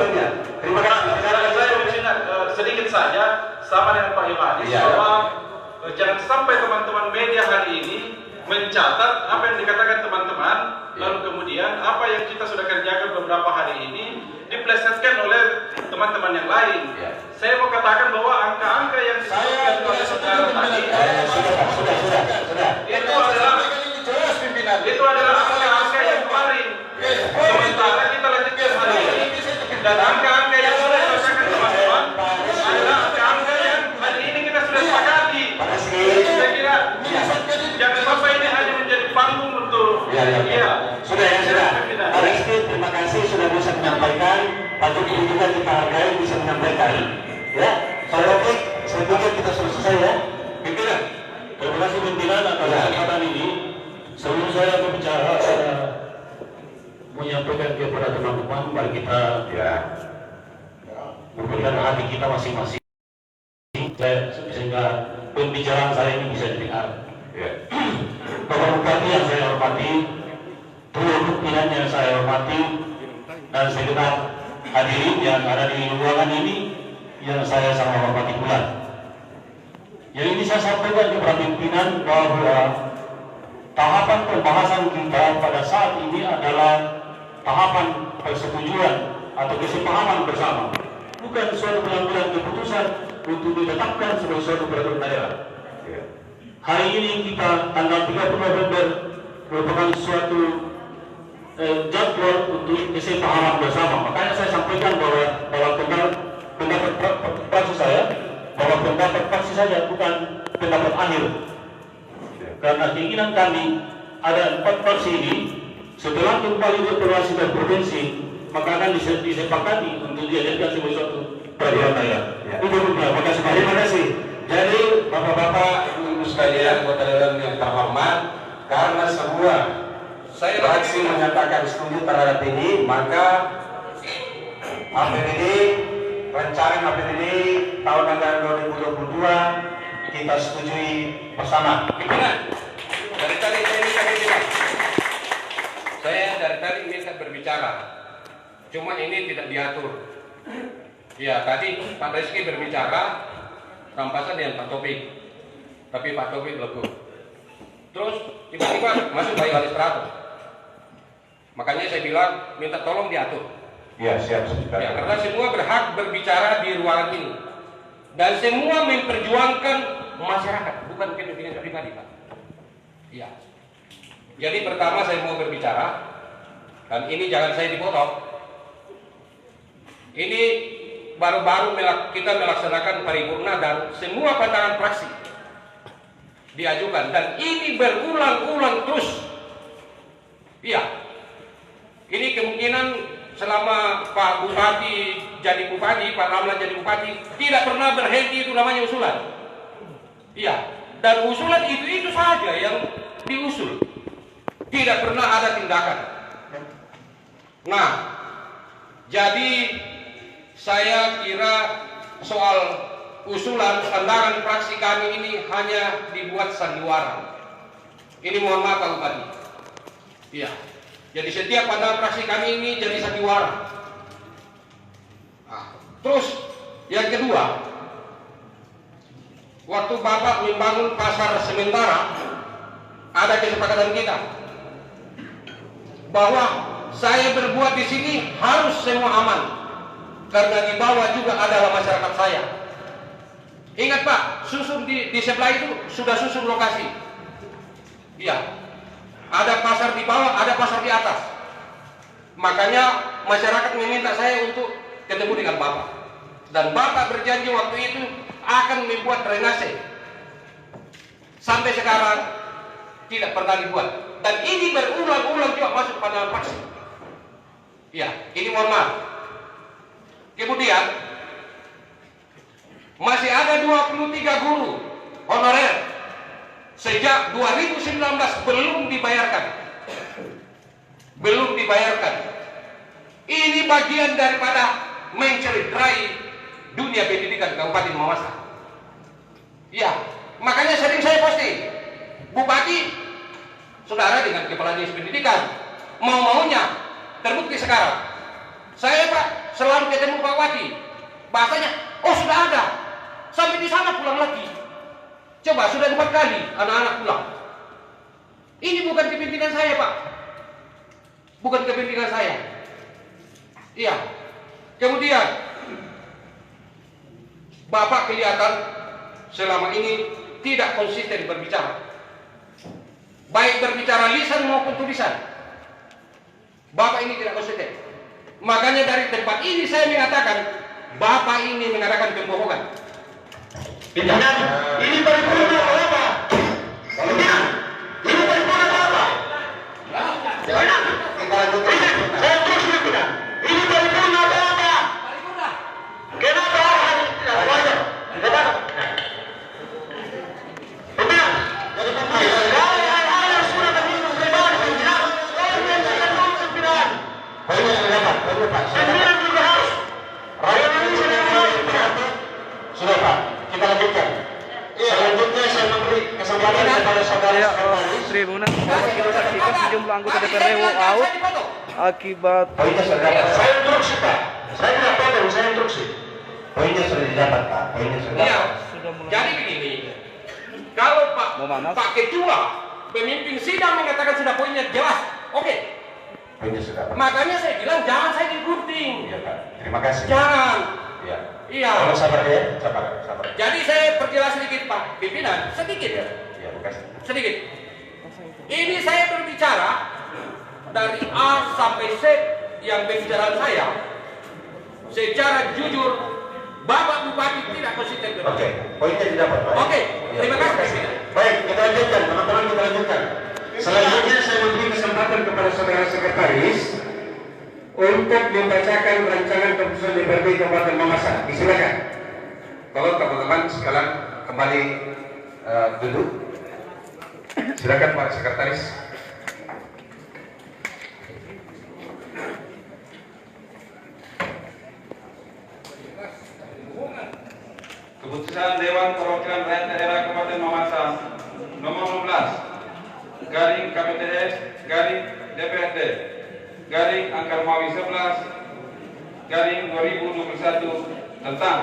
Terima kasih. Saya mengingat sedikit saja sama dengan Pak Imadi bahwa jangan sampai teman-teman media hari ini mencatat apa yang dikatakan teman-teman, lalu kemudian apa yang kita sudah kerjakan beberapa hari ini diplesetkan oleh teman-teman yang lain. Saya mau katakan bahwa angka-angka yang disebutkan oleh saudara tadi itu adalah angka-angka yang kemarin. Sementara kita lanjutkan hari ini dan angka-angka yang sudah dibacakan teman-teman adalah angka-angka yang hari ini kita sudah sepakati. Saya kira jangan sampai ini hanya menjadi panggung untuk Sudah. Pak Rizky, terima kasih sudah bisa menyampaikan. Pak Jokowi juga kita hargai bisa menyampaikan. Ya, Pak Rofiq, saya pikir kita selesai ya. Pimpinan, terima kasih pimpinan atas kesempatan ini. Sebelum saya berbicara, saya menyampaikan kepada teman-teman, mari kita memberikan hati kita masing-masing sehingga pembicaraan saya ini bisa didengar. Bapak Bupati yang saya hormati, seluruh pimpinan yang saya hormati, dan segenap hadirin yang ada di ruangan ini yang saya sangat hormati pula. Yang ini saya sampaikan kepada pimpinan bahwa tahapan pembahasan kita pada saat ini adalah tahapan persetujuan atau kesepahaman bersama, bukan suatu pengambilan keputusan untuk ditetapkan sebagai suatu peraturan daerah. Hari ini kita tanggal 30 November merupakan suatu jadwal untuk kesepahaman bersama. Makanya saya sampaikan bahwa pendapat fraksi saya, bahwa pendapat fraksi saya bukan pendapat akhir. Karena keinginan kami ada 4 fraksi ini setelah kembali evaluasi dari provinsi, maka akan disepakati untuk dijadikan sebagai suatu peraturan daerah. Terima kasih. Jadi bapak-bapak, ibu-ibu sekalian, anggota dewan yang terhormat, karena semua fraksi menyatakan setuju terhadap ini, maka APBD, rancangan APBD tahun anggaran 2022 kita setujui bersama. Pimpinan, dari tadi saya minta bilang, saya dari tadi minta berbicara, cuma ini tidak diatur. Ya, tadi Pak Rizky berbicara rampasan dengan Pak Taufik, tapi Pak Taufik legowo. Terus tiba-tiba masuk Bayu Alistrato. Makanya saya bilang minta tolong diatur. Ya, siap. Ya, karena semua berhak berbicara di ruangan ini dan semua memperjuangkan masyarakat, bukan kepentingan pribadi, Pak. Ya. Jadi pertama saya mau berbicara, dan ini jangan saya dipotong. Ini baru-baru kita melaksanakan paripurna dan semua pandangan fraksi diajukan dan ini berulang-ulang terus. Iya. Ini kemungkinan selama Pak Bupati jadi bupati, Pak Ramlan jadi bupati, tidak pernah berhenti, itu namanya usulan. Iya. Dan usulan itu saja yang diusul. Tidak pernah ada tindakan. Nah, jadi saya kira soal usulan pandangan fraksi kami ini hanya dibuat sandiwara. Ini mohon maaf Pak Bupati. Iya. Jadi setiap pandangan fraksi kami ini jadi sandiwara. Nah, terus yang kedua, waktu Bapak membangun pasar sementara, ada kesepakatan kita bahwa saya berbuat di sini harus semua aman, karena di bawah juga adalah masyarakat saya. Ingat Pak, susun di sebelah itu sudah susun lokasi. Iya. Ada pasar di bawah, ada pasar di atas. Makanya masyarakat meminta saya untuk ketemu dengan Bapak. Dan Bapak berjanji waktu itu akan membuat drainase. Sampai sekarang tidak pernah dibuat. Dan ini berulang-ulang juga masuk pada fraksi. Ya, ini mohon maaf. Kemudian masih ada 23 guru honorer sejak 2019 belum dibayarkan. Belum dibayarkan. Ini bagian daripada mencederai dunia pendidikan Kabupaten Mamasa. Ya, makanya sering saya posting. Bupati, saudara dengan kepala dinas pendidikan, mau-maunya terbukti sekarang. Saya Pak selalu ketemu Pak Wati. Bahasanya, oh sudah ada. Sampai di sana pulang lagi. Coba sudah 4 kali anak-anak pulang. Ini bukan kepentingan saya Pak. Bukan kepentingan saya. Iya. Kemudian Bapak kelihatan selama ini tidak konsisten berbicara. Baik berbicara lisan maupun tulisan. Bapak ini tidak konsisten. Makanya dari tempat ini saya mengatakan Bapak ini mengadakan pembohongan. Pimpinan, ini paripurna apa? Pimpinan, ini paripurna apa? Pimpinan, saya terus pimpinan. Ini paripurna apa? Kenapa harus tidak wajar? Kenapa? Pimpinan, hal-hal yang sudah terjadi pribadi, pimpinan, saya menyelesaikan dulu pimpinan. Poinnya sudah dapat, pimpinan juga harus. Rakyat ini sudah harus, pimpinan. Sudah Pak. Kita lanjutkan. Selanjutnya saya memberi kesempatan kepada saudara Tribuna kita saksikan sejumlah anggota DPRD walk out akibat poinnya sudah dapat. Saya instruksi Pak. Saya tidak potong, saya instruksi. Poinnya sudah didapat Pak. Poinnya sudah dapat. Jadi begini, kalau Pak Ketua pemimpin sidang mengatakan sudah poinnya jelas, oke. Poinnya sudah dapat. Makanya saya bilang jangan saya digunting. Iya Pak. Terima kasih. Jangan. Iya. Iya. Kalau sabar ya, sabar. Jadi saya perjelas sedikit Pak pimpinan, sedikit. Iya, makasih. Sedikit. Ini saya berbicara dari A sampai Z yang pembicaraan saya secara jujur. Bapak Bupati tidak konsisten. Oke, poinnya didapat Pak. Oke, terima kasih. Baik, kita lanjutkan, teman-teman kita lanjutkan. Selanjutnya saya memberi kesempatan kepada saudara sekretaris untuk membacakan rancangan keputusan DPRD Kabupaten Mamasa. Silakan. Kalau teman-teman sekalian kembali duduk, silakan Pak Sekretaris. Keputusan Dewan Perwakilan Rakyat Daerah Kabupaten Mamasa nomor 16 garing KPTS garing DPRD garing angka Romawi 11 garing 2021 tentang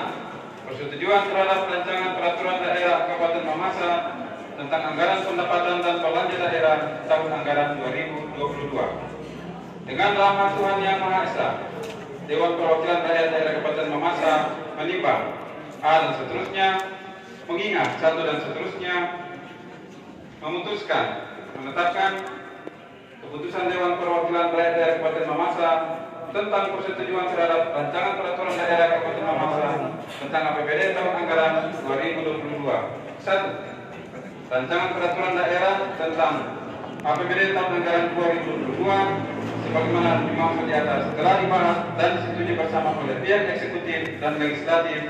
persetujuan terhadap rancangan peraturan daerah Kabupaten Mamasa tentang anggaran pendapatan dan belanja daerah tahun anggaran 2022. Dengan rahmat Tuhan Yang Maha Esa, Dewan Perwakilan Rakyat Daerah Kabupaten Mamasa menimbang A dan seterusnya, mengingat satu dan seterusnya, memutuskan menetapkan keputusan Dewan Perwakilan Rakyat Daerah Kabupaten Mamasa tentang persetujuan terhadap rancangan peraturan daerah Kabupaten Mamasa tentang APBD tahun anggaran 2022. 1. Rancangan peraturan daerah tentang APBD tahun anggaran 2022 sebagaimana dimaksud di atas telah dibahas dan disetujui bersama oleh pihak eksekutif dan legislatif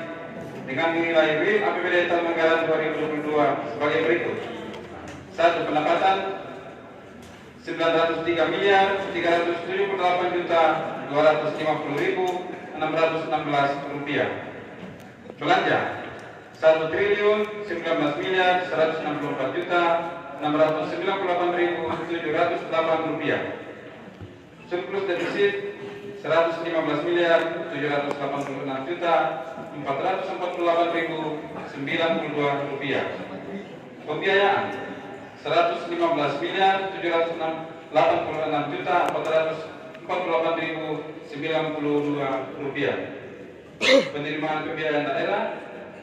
dengan menilai real APBD tahun anggaran 2022 sebagai berikut. 1. Pendapatan Rp938.250.616. Belanja Rp1.119.194.698.708. Surplus defisit Rp115.786.448.092. Pembiayaan Rp115.786.448.092. Penerimaan pembiayaan daerah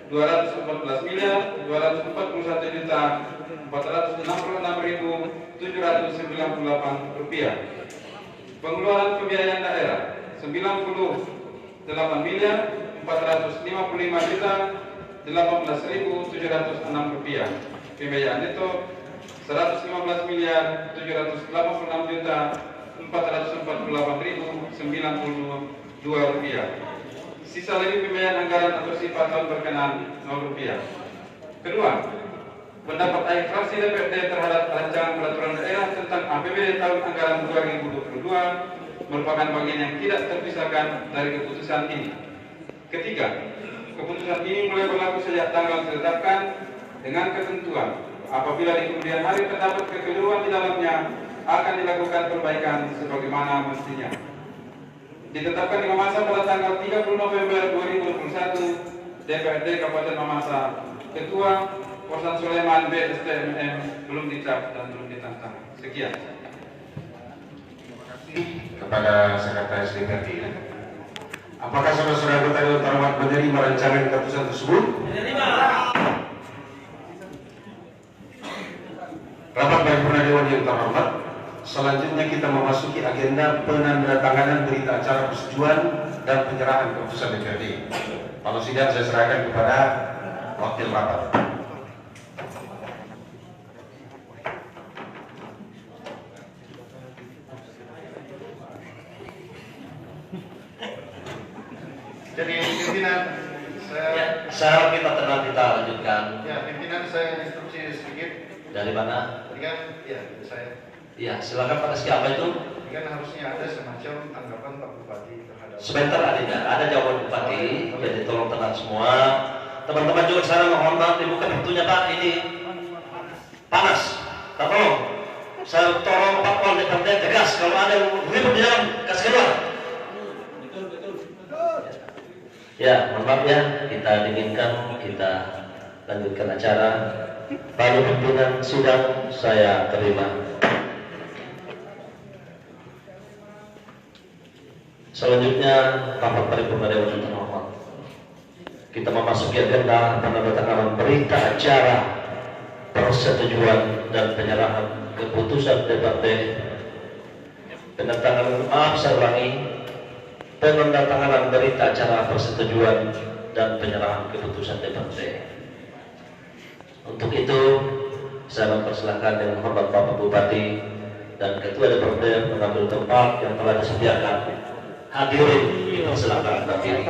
Rp214.241.466.798. Pengeluaran pembiayaan daerah Rp98.855.018.706. Pembiayaan neto Rp115.786.448.092. Sisa lagi pembiayaan anggaran atau sifat tahun berkenan Rp0. Kedua, pendapat akhir fraksi DPRD terhadap rancangan peraturan daerah tentang APBD tahun anggaran 2022 merupakan bagian yang tidak terpisahkan dari keputusan ini. Ketiga, keputusan ini mulai berlaku sejak tanggal ditetapkan dengan ketentuan apabila di kemudian hari terdapat kekeliruan di dalamnya akan dilakukan perbaikan sebagaimana mestinya. Ditetapkan di Mamasa pada tanggal 30 November 2021, DPRD Kabupaten Mamasa, Ketua Korsan Sulaiman BSTMM belum dicap dan belum ditantang. Sekian. Kepada Sekretaris DPRD, apakah saudara-saudara anggota Dewan Terhormat menerima rancangan keputusan tersebut? Menerima. Rapat Paripurna Dewan yang terhormat, selanjutnya kita memasuki agenda penandatanganan berita acara persetujuan dan penyerahan keputusan DPRD. Kalau sidang saya serahkan kepada wakil rapat. Jadi pimpinan, Saya kita tenang, kita lanjutkan. ya pimpinan saya instruksi sedikit. Dari mana? Tadi kan, ya saya. Iya, silakan Pak Rizky, apa itu? Ini kan harusnya ada semacam tanggapan Pak Bupati terhadap. Sebentar ada jawaban Bupati, jadi tolong tenang semua. Teman-teman juga sana mohon maaf dibuka pintunya Pak, ini panas. Tolong, saya tolong Pak Pol DPRD tegas kalau ada yang ribut di dalam kasih keluar. Ya, mohon maaf ya, kita dinginkan, kita lanjutkan acara. Lalu pimpinan sidang saya terima. Selanjutnya rapat paripurna Dewan yang terhormat. Kita memasuki agenda penandatanganan berita acara persetujuan dan penyerahan keputusan DPRD. Penandatanganan berita acara persetujuan dan penyerahan keputusan DPRD. Untuk itu, saya mempersilahkan dengan hormat Bapak Bupati dan Ketua DPRD mengambil tempat yang telah disediakan. Hadirin, silakan berdiri.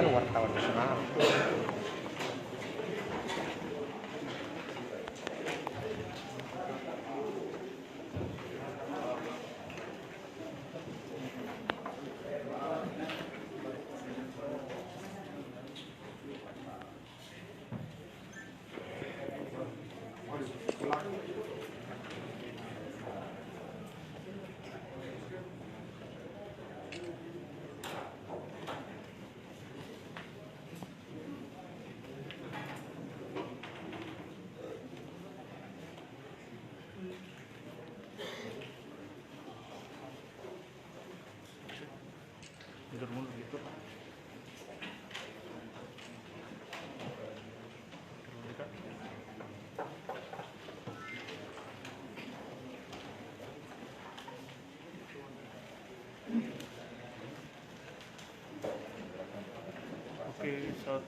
Oke, 1, 2,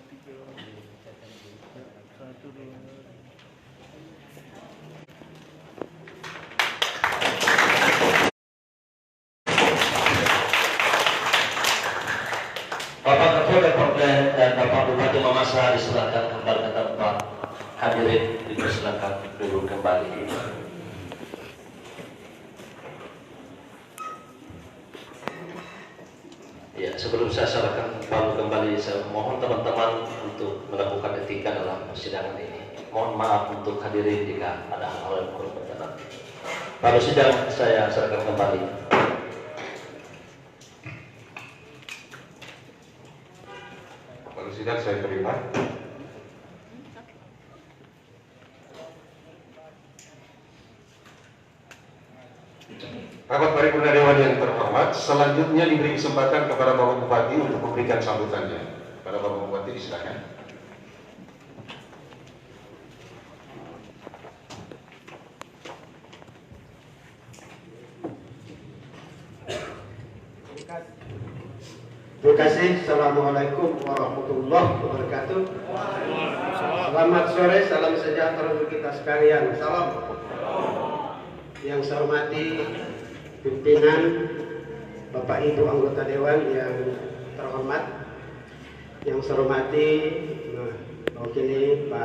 3. 1, 2. Bapak Ketua DPRD dan Bapak Bupati Mamasa diserahkan kembali ke tempat. Hadirin dipersilakan duduk kembali. sebelum saya serahkan kembali, saya mohon teman-teman untuk melakukan etika dalam persidangan ini. Mohon maaf untuk hadirin jika ada hal-hal yang kurang berkenan. Lalu sidang saya serahkan kembali. Lalu sidang saya terima. Rapat paripurna Dewan yang terhormat, selanjutnya diberi kesempatan kepada Bapak Bupati untuk memberikan sambutannya. Kepada Bapak Bupati disilakan. Terima kasih. Assalamualaikum warahmatullahi wabarakatuh. Selamat sore, salam sejahtera untuk kita sekalian. Salam. Yang saya hormati pimpinan, Bapak Ibu anggota Dewan yang terhormat, yang saya hormati mewakili Pak